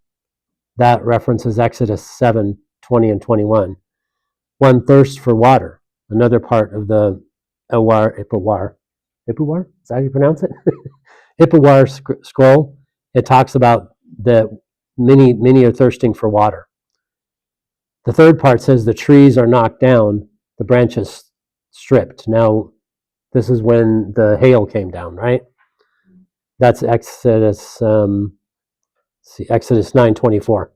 That references Exodus 7:20 and 21. One thirsts for water. Another part of the Ipawar, is that how you pronounce it? Ipawar scroll. It talks about that many are thirsting for water. The third part says the trees are knocked down, the branches stripped. Now, this is when the hail came down, right? That's Exodus. Exodus 9:24.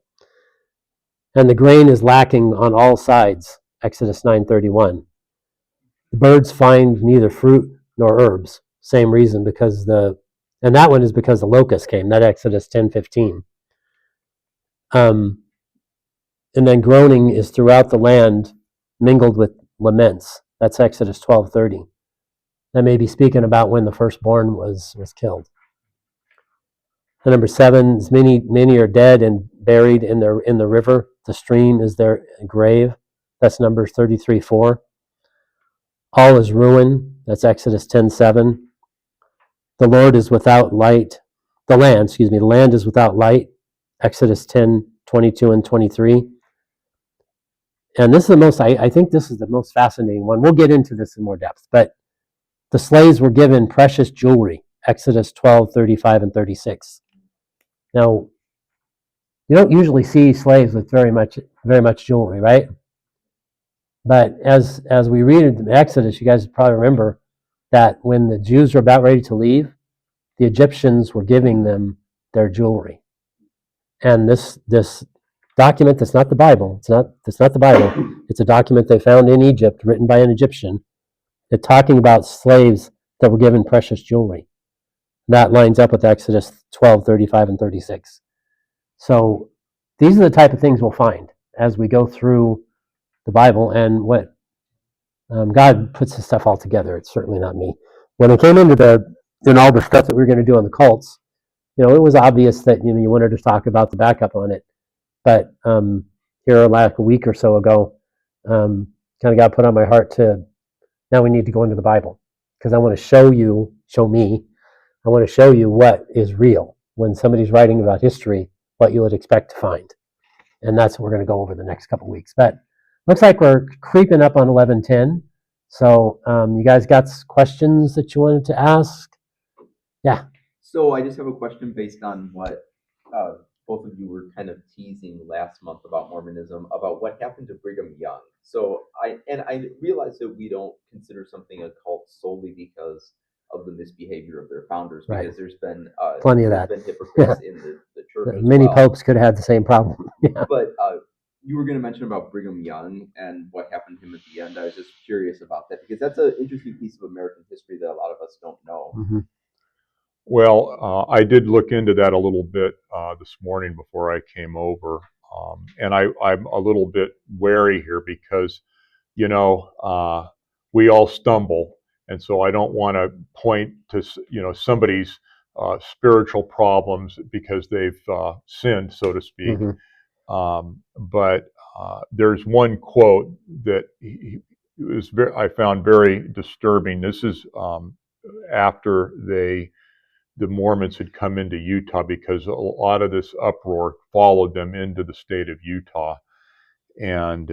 And the grain is lacking on all sides. Exodus 9:31. The birds find neither fruit nor herbs. Same reason, and that one is because the locust came. That Exodus 10:15. And then groaning is throughout the land, mingled with laments. That's Exodus 12:30. That may be speaking about when the firstborn was killed. And number 7 is many are dead and buried in the river. The stream is their grave. That's Numbers 33:4. All is ruin. That's Exodus 10:7. The Lord is without light. The land is without light. Exodus 10:22 and 23. And this is I think this is the most fascinating one. We'll get into this in more depth, but the slaves were given precious jewelry. Exodus 12:35 and 36. Now, you don't usually see slaves with very much jewelry, right? But as we read in Exodus, you guys probably remember that when the Jews were about ready to leave, the Egyptians were giving them their jewelry. And this document, that's not the Bible. It's not the Bible. It's a document they found in Egypt, written by an Egyptian. It's talking about slaves that were given precious jewelry. That lines up with Exodus 12:35 and 36. So these are the type of things we'll find as we go through the Bible, and what God puts this stuff all together. It's certainly not me. When it came into all the stuff that we were going to do on the cults, it was obvious that you wanted to talk about the backup on it. But here, like a week or so ago, kind of got put on my heart to, now we need to go into the Bible, because I want to show me, I want to show you what is real when somebody's writing about history, what you would expect to find. And that's what we're going to go over the next couple of weeks. But looks like we're creeping up on 11:10. So you guys got questions that you wanted to ask? Yeah. So I just have a question based on what both of you were kind of teasing last month about Mormonism, about what happened to Brigham Young. So I realize that we don't consider something a cult solely because of the misbehavior of their founders, because Right. there's been Plenty of that. Been hypocrites in the church as Many well. popes could have had the same problem. Yeah. But you were going to mention about Brigham Young and what happened to him at the end. I was just curious about that, because that's an interesting piece of American history that a lot of us don't know. Mm-hmm. Well, I did look into that a little bit this morning before I came over, and I'm a little bit wary here because, we all stumble, And so I don't want to point to somebody's spiritual problems because they've sinned, so to speak. But there's one quote that I found very disturbing. This is after the Mormons had come into Utah, because a lot of this uproar followed them into the state of Utah. And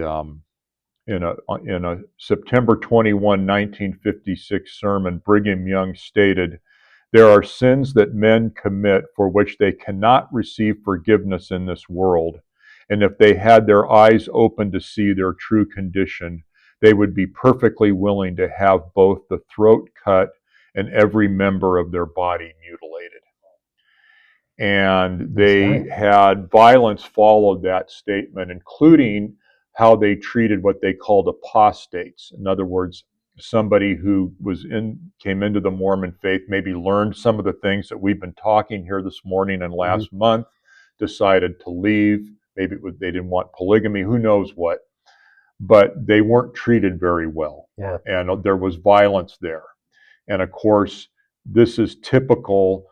in a September 21, 1956 sermon, Brigham Young stated, "There are sins that men commit for which they cannot receive forgiveness in this world. And if they had their eyes open to see their true condition, they would be perfectly willing to have both the throat cut and every member of their body mutilated." And they had violence followed that statement, including how they treated what they called apostates. In other words, somebody who came into the Mormon faith, maybe learned some of the things that we've been talking here this morning and last month, decided to leave. Maybe they didn't want polygamy, who knows what, but they weren't treated very well. Yeah. And there was violence there. And of course, this is typical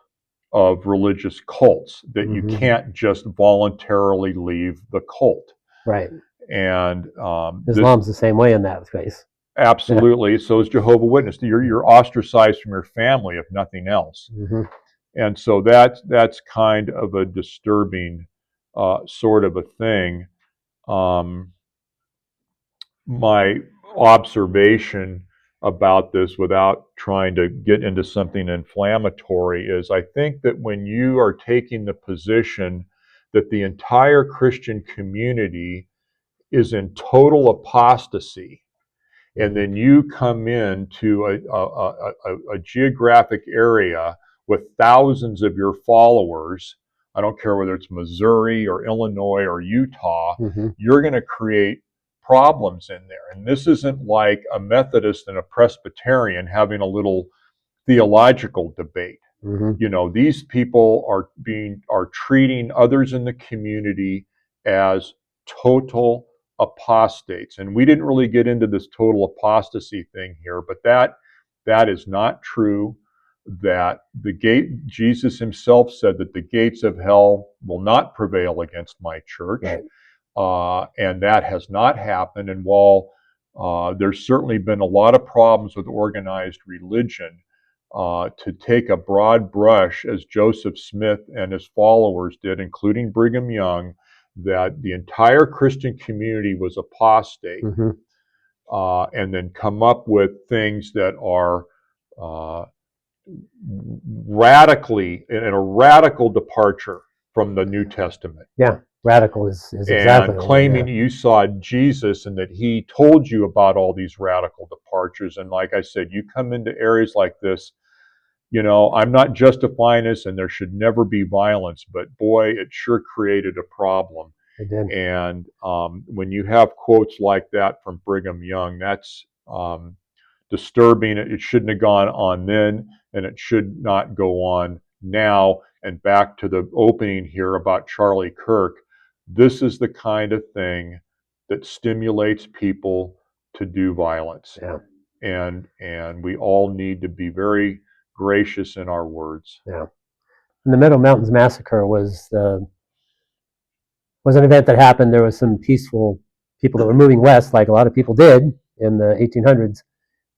of religious cults, that you can't just voluntarily leave the cult. Right. And Islam's the same way in that case. Absolutely. Yeah. So is Jehovah's Witness. You're ostracized from your family, if nothing else. And so that's kind of a disturbing sort of a thing. My observation about this, without trying to get into something inflammatory, is I think that when you are taking the position that the entire Christian community is in total apostasy, and then you come into a geographic area with thousands of your followers, I don't care whether it's Missouri or Illinois or Utah, you're going to create problems in there. And this isn't like a Methodist and a Presbyterian having a little theological debate. These people are treating others in the community as total apostates. And we didn't really get into this total apostasy thing here, but that is not true. That Jesus himself said that the gates of hell will not prevail against my church. Right. And that has not happened. And while there's certainly been a lot of problems with organized religion, to take a broad brush, as Joseph Smith and his followers did, including Brigham Young, that the entire Christian community was apostate, and then come up with things that are radically, in a radical departure from the New Testament. Yeah, radical is exactly. And claiming you saw Jesus and that he told you about all these radical departures. And like I said, you come into areas like this, I'm not justifying this, and there should never be violence, but boy, it sure created a problem. It did. And when you have quotes like that from Brigham Young, that's disturbing. It shouldn't have gone on then, and it should not go on now. And back to the opening here about Charlie Kirk, this is the kind of thing that stimulates people to do violence. Yeah. And we all need to be very gracious in our words. Yeah. And the Meadow Mountains Massacre was an event that happened. There was some peaceful people that were moving west, like a lot of people did in the 1800s.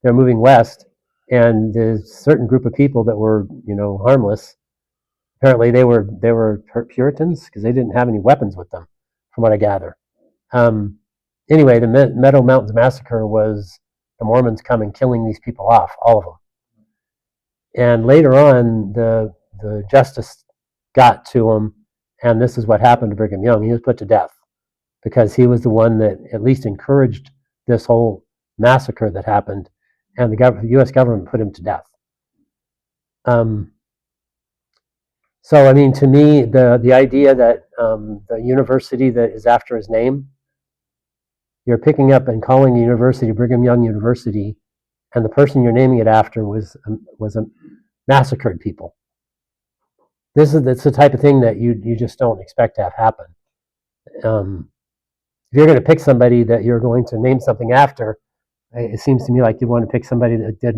They're moving west, and there's a certain group of people that were, harmless. Apparently, they were Puritans because they didn't have any weapons with them, from what I gather. Anyway, the Meadow Mountains Massacre was the Mormons coming, killing these people off, all of them. And later on, the justice got to him, and this is what happened to Brigham Young. He was put to death because he was the one that at least encouraged this whole massacre that happened, and the U.S. government put him to death. So, I mean, to me, the idea that the university that is after his name, you're picking up and calling a university Brigham Young University, and the person you're naming it after was a massacred people. That's the type of thing that you just don't expect to have happen. If you're going to pick somebody that you're going to name something after, it seems to me like you want to pick somebody that did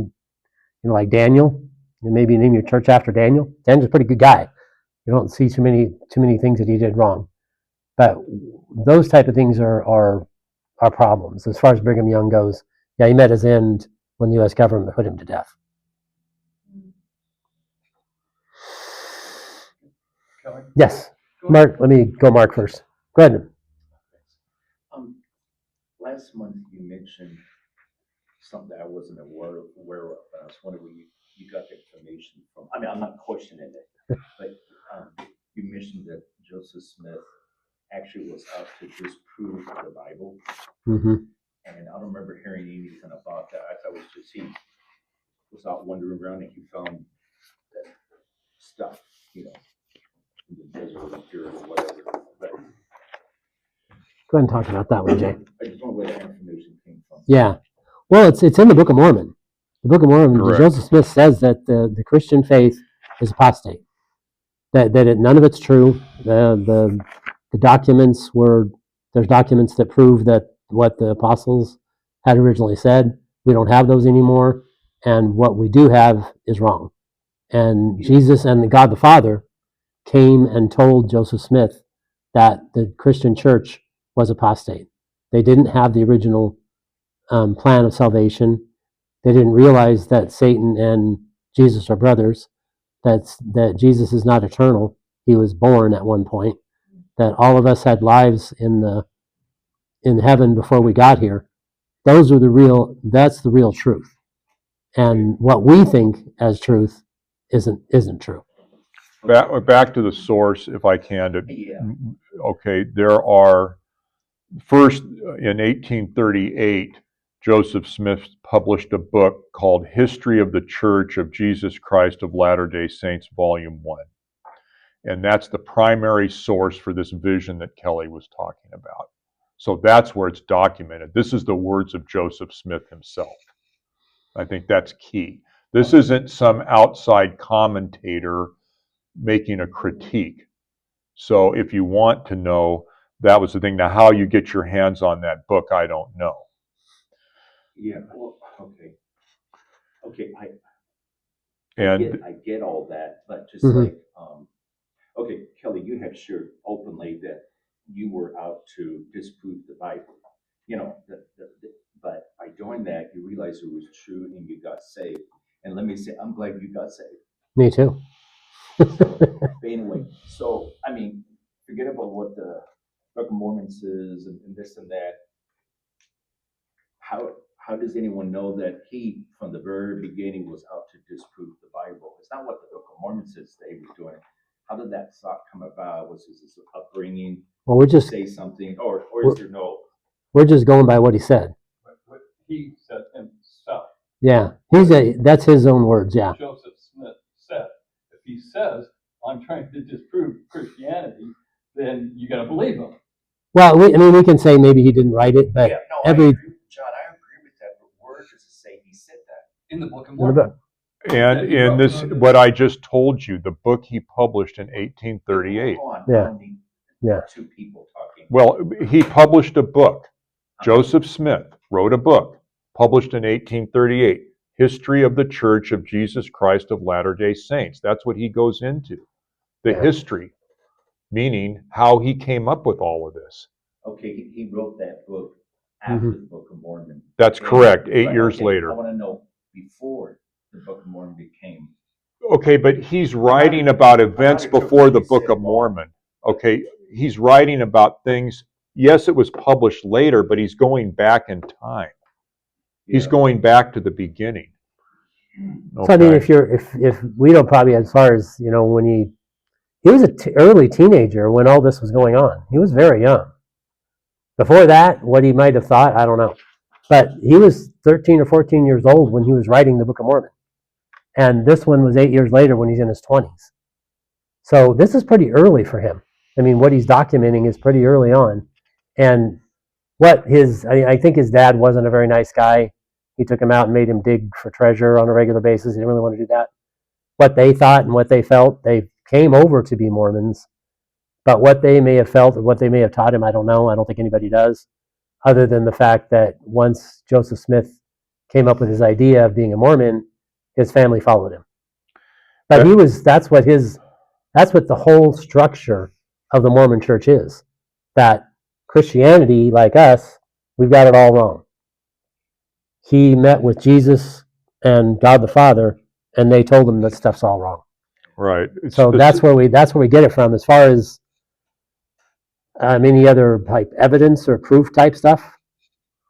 like Daniel, and maybe name your church after Daniel. Daniel's a pretty good guy. You don't see too many things that he did wrong, but those type of things are problems. As far as Brigham Young goes, yeah, he met his end when the U.S. government put him to death. Kelly? Yes, Mark. Let me go, Mark, first. Go ahead. Last month you mentioned something I wasn't aware of, and I was wondering where you got the information from. I mean, I'm not questioning it, but you mentioned that Joseph Smith actually was out to disprove the Bible, Mm-hmm. and I don't remember hearing anything about that. I thought it was just he was out wandering around and he found that stuff, in the desert or whatever. But Go ahead and talk about that one, Jay. I just wonder where that information came from. Yeah. Well, it's in the Book of Mormon. The Book of Mormon, Correct. Joseph Smith says that the Christian faith is apostate. None of it's true. The documents there's documents that prove that what the apostles had originally said. We don't have those anymore, and what we do have is wrong. And Jesus and God the Father came and told Joseph Smith that the Christian church was apostate. They didn't have the original plan of salvation. They didn't realize that Satan and Jesus are brothers, that Jesus is not eternal. He was born at one point, that all of us had lives in heaven before we got here. That's the real truth. And what we think as truth isn't true. Back to the source, if I can. Yeah. Okay, there are, first in 1838, Joseph Smith published a book called History of the Church of Jesus Christ of Latter-day Saints, Volume 1. And that's the primary source for this vision that Kelly was talking about. So that's where it's documented. This is the words of Joseph Smith himself. I think that's key. This isn't some outside commentator making a critique. So if you want to know, that was the thing. Now, how you get your hands on that book, I don't know. Yeah. Well, okay. Okay. And I get all that, but just Mhm. like, okay, Kelly, you have shared openly that you were out to disprove the Bible. But by doing that, you realized it was true and you got saved. And let me say, I'm glad you got saved. Me too. But anyway, so I mean, forget about what the Book of Mormon says and this and that. How does anyone know that he, from the very beginning, was out to disprove the Bible? It's not what the Book of Mormon says they were doing. How did that thought come about? Was his upbringing? Well, we're just Say something, or is there no? we're just going by what he said. What he said himself. Yeah, that's his own words. Yeah. Joseph Smith said. If he says, I'm trying to disprove Christianity, then you got to believe him. Well, we can say maybe he didn't write it, but Yeah, no, every I agree, John, I agree with that. But where does it say he said that? In the Book of in the Mormon. book. and in this, what I just told you, the book he published in 1838. Hold on, Yeah. I need Yeah. two people talking. Well, he published a book. Joseph Smith wrote a book published in 1838, History of the Church of Jesus Christ of Latter-day Saints. That's what he goes into. The Yeah. history, meaning how he came up with all of this. Okay, he wrote that book after Mhm. the Book of Mormon. That's became- correct, 8 But, years okay, later. I want to know before the Book of Mormon became. Okay, but he's writing about events before the Book of wrong. Mormon. Okay, he's writing about things. Yes, it was published later, but he's going back in time. He's Yeah. going back to the beginning. So I mean, Okay. if we don't probably, as far as when he was an early teenager when all this was going on. He was very young. Before that, what he might have thought, I don't know. But he was 13 or 14 years old when he was writing the Book of Mormon. And this one was 8 years later when he's in his 20s. So this is pretty early for him. I mean, what he's documenting is pretty early on. And I think his dad wasn't a very nice guy. He took him out and made him dig for treasure on a regular basis. He didn't really want to do that. What they thought and what they felt, they came over to be Mormons. But what they may have felt or what they may have taught him, I don't know. I don't think anybody does, other than the fact that once Joseph Smith came up with his idea of being a Mormon, his family followed him. But he was, that's what the whole structure of the Mormon church is. That Christianity, like us, we've got it all wrong. He met with Jesus and God the Father, and they told him that stuff's all wrong. Right. So that's where we get it from. As far as any other type evidence or proof type stuff,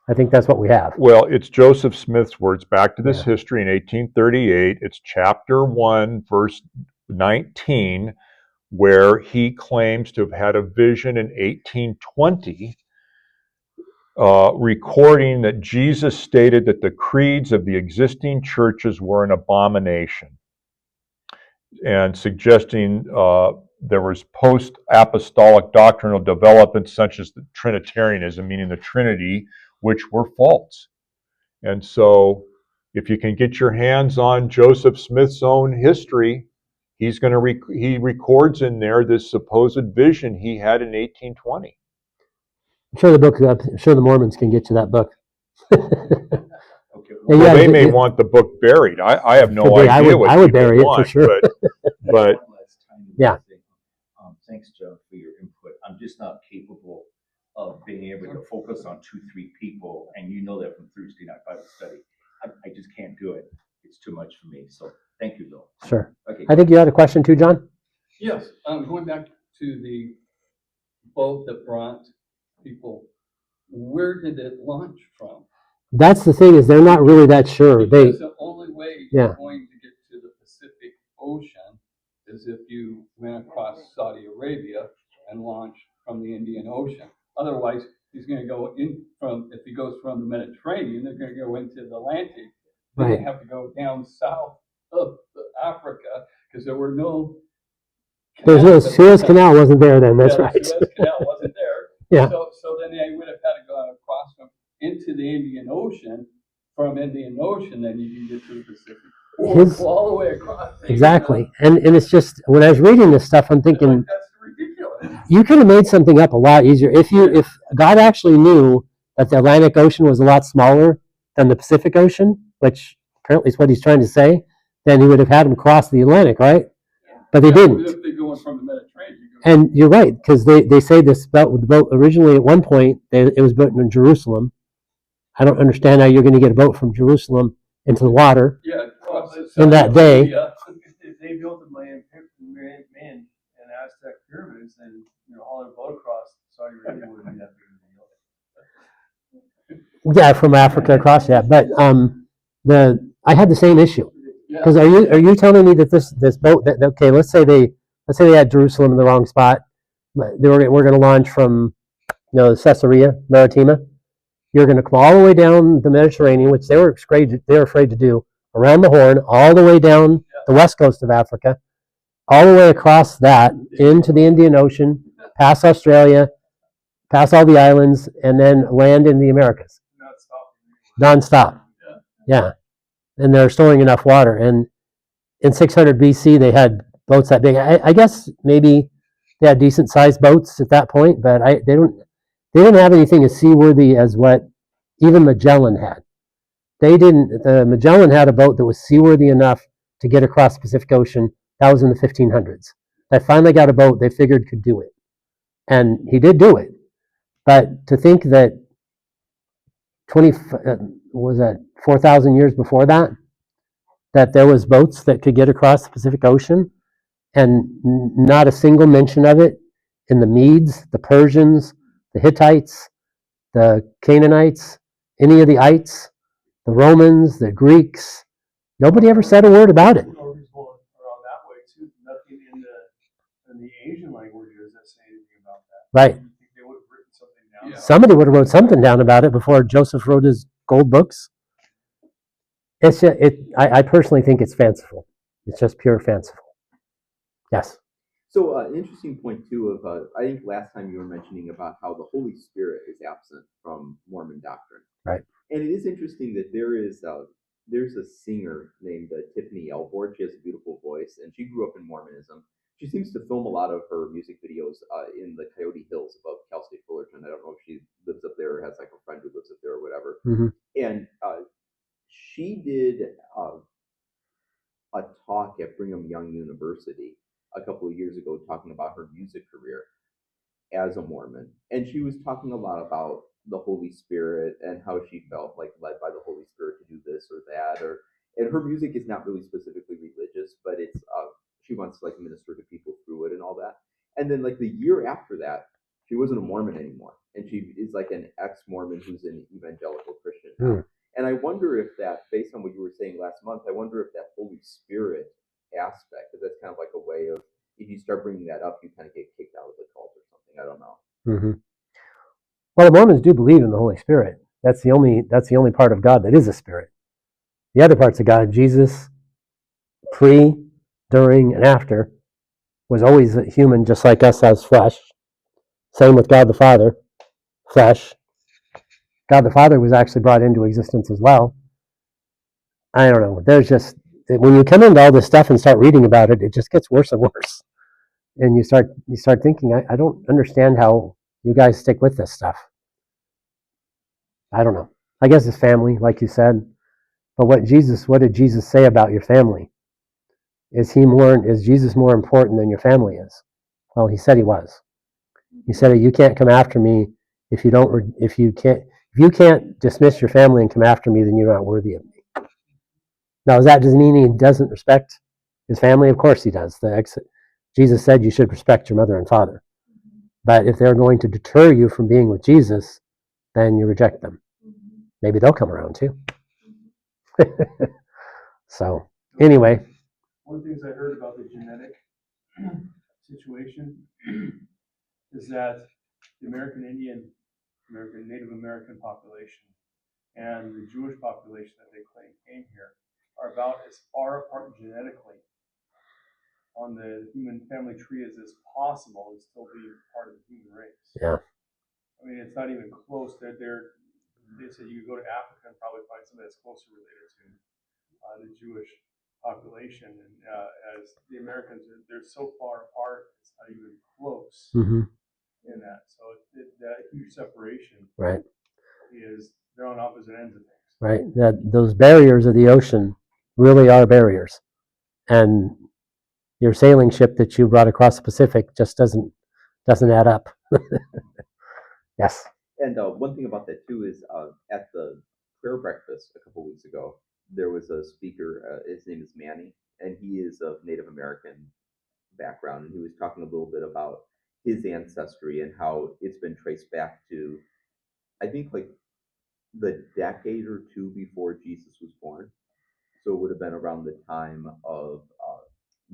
I think that's what we have. Well, it's Joseph Smith's words. Back to this Yeah. history in 1838. It's chapter 1, verse 19, where he claims to have had a vision in 1820, recording that Jesus stated that the creeds of the existing churches were an abomination, and suggesting there was post-apostolic doctrinal developments such as the Trinitarianism, meaning the Trinity, which were false. And so if you can get your hands on Joseph Smith's own history, he's going to he records in there this supposed vision he had in 1820. I'm sure the Mormons can get you that book. Okay, Well, they may want the book buried. I have no idea what I would people bury it for want, sure. but one last tiny Yeah. thing. Thanks, Joe, for your input. I'm just not capable of being able to focus on 2-3 people, and you know that from Thursday night Bible study. I just can't do it. It's too much for me. So thank you, Bill. Sure. Okay. I think you had a question too, John? Yes, going back to the boat that brought people, where did it launch from? That's the thing, is they're not really that sure. Because the only way Yeah. you're going to get to the Pacific Ocean is if you went across Saudi Arabia and launched from the Indian Ocean. Otherwise, he's going to go if he goes from the Mediterranean, they're going to go into the Atlantic. Then Right. they have to go down south of Africa because there were no. There's no Suez Canal wasn't there then. That's right. The Suez Canal wasn't there. Yeah. So then they would have had to go across into the Indian Ocean. From Indian Ocean, then you can get to the Pacific. Or go all the way across. Exactly. And it's just, when I was reading this stuff, I'm thinking, that's ridiculous. you could have made something up a lot easier. If God actually knew that the Atlantic Ocean was a lot smaller than the Pacific Ocean, which apparently is what he's trying to say, then he would have had them cross the Atlantic, right? But they didn't. If they're going from the Mediterranean. And you're right, because they say the boat originally at one point, it was built in Jerusalem. I don't understand how you're going to get a boat from Jerusalem into the water in that day. If they built the Mayan and Aztec pyramids, then all their boat across Saudi Arabia wouldn't be that big of a deal. Yeah, from Africa across, yeah. But I had the same issue. Because are you telling me that this boat okay, let's say they had Jerusalem in the wrong spot. We're going to launch from Caesarea Maritima. You're going to come all the way down the Mediterranean, which they were afraid to do, around the Horn, all the way down the west coast of Africa, all the way across that into the Indian Ocean, past Australia, past all the islands, and then land in the Americas. Non-stop. Yeah. And they're storing enough water. And in 600 BC, they had boats that big. I guess maybe they had decent-sized boats at that point, but they didn't have anything as seaworthy as what even Magellan had. Magellan had a boat that was seaworthy enough to get across the Pacific Ocean. That was in the 1500s. They finally got a boat they figured could do it. And he did do it. But to think that 4,000 years before that there was boats that could get across the Pacific Ocean, and not a single mention of it in the Medes, the Persians, the Hittites, the Canaanites, any of the ites, the Romans, the Greeks. Nobody ever said a word about it. Around that way too. Nothing in the Asian languages that say anything about that. Right. You think they would have written something down? Yeah. Somebody would have wrote something down about it before Joseph wrote his gold books. I personally think it's fanciful. It's just pure fanciful. Yes. So an interesting point too of I think last time you were mentioning about how the Holy Spirit is absent from Mormon doctrine. Right. And it is interesting that there's a singer named Tiffany Elbord. She has a beautiful voice, and she grew up in Mormonism. She seems to film a lot of her music videos in the Coyote Hills above Cal State Fullerton. I don't know if she lives up there or has like a friend who lives up there or whatever. Mm-hmm. And she did a talk at Brigham Young University a couple of years ago talking about her music career as a Mormon. And she was talking a lot about the Holy Spirit and how she felt like led by the Holy Spirit to do this or that. And her music is not really specifically religious, but it's she wants to like minister to people through it and all that. And then like the year after that, she wasn't a Mormon anymore. And she is like an ex-Mormon who's an evangelical Christian now. And I wonder if that, based on what you were saying last month, I wonder if that Holy Spirit aspect, if that's kind of like a way of, if you start bringing that up, you kind of get kicked out of the cult or something. I don't know. Mm-hmm. Well, the Mormons do believe in the Holy Spirit. That's the only part of God that is a spirit. The other parts of God, Jesus, pre, during, and after, was always a human just like us as flesh. Same with God the Father, flesh. God the Father was actually brought into existence as well. I don't know. There's just, when you come into all this stuff and start reading about it, it just gets worse and worse. And you start thinking, I don't understand how you guys stick with this stuff. I don't know. I guess it's family, like you said. But what did Jesus say about your family? Is Jesus more important than your family is? Well, he said he was. He said, you can't come after me if you can't dismiss your family and come after me, then you're not worthy of me. Now, does that mean he doesn't respect his family? Of course he does. Jesus said you should respect your mother and father. But if they're going to deter you from being with Jesus, then you reject them. Maybe they'll come around too. So, anyway. One of the things I heard about the genetic situation is that the American Indian, Native American population and the Jewish population that they claim came here are about as far apart genetically on the human family tree as is possible and still being part of the human race. Yeah. I mean, it's not even close. They said you could go to Africa and probably find somebody that's closer related to the Jewish population. And as the Americans, they're so far apart, it's not even close in that. So that huge separation is, they're on opposite ends of things. Right. Those barriers of the ocean really are barriers. And your sailing ship that you brought across the Pacific just doesn't add up. Yes. And one thing about that too is at the prayer breakfast a couple weeks ago, there was a speaker. His name is Manny, and he is of Native American background, and he was talking a little bit about his ancestry and how it's been traced back to, I think, like the decade or two before Jesus was born. So it would have been around the time of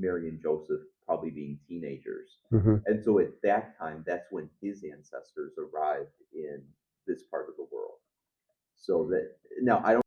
Mary and Joseph probably being teenagers. And so at that time, that's when his ancestors arrived in this part of the world. So that now I don't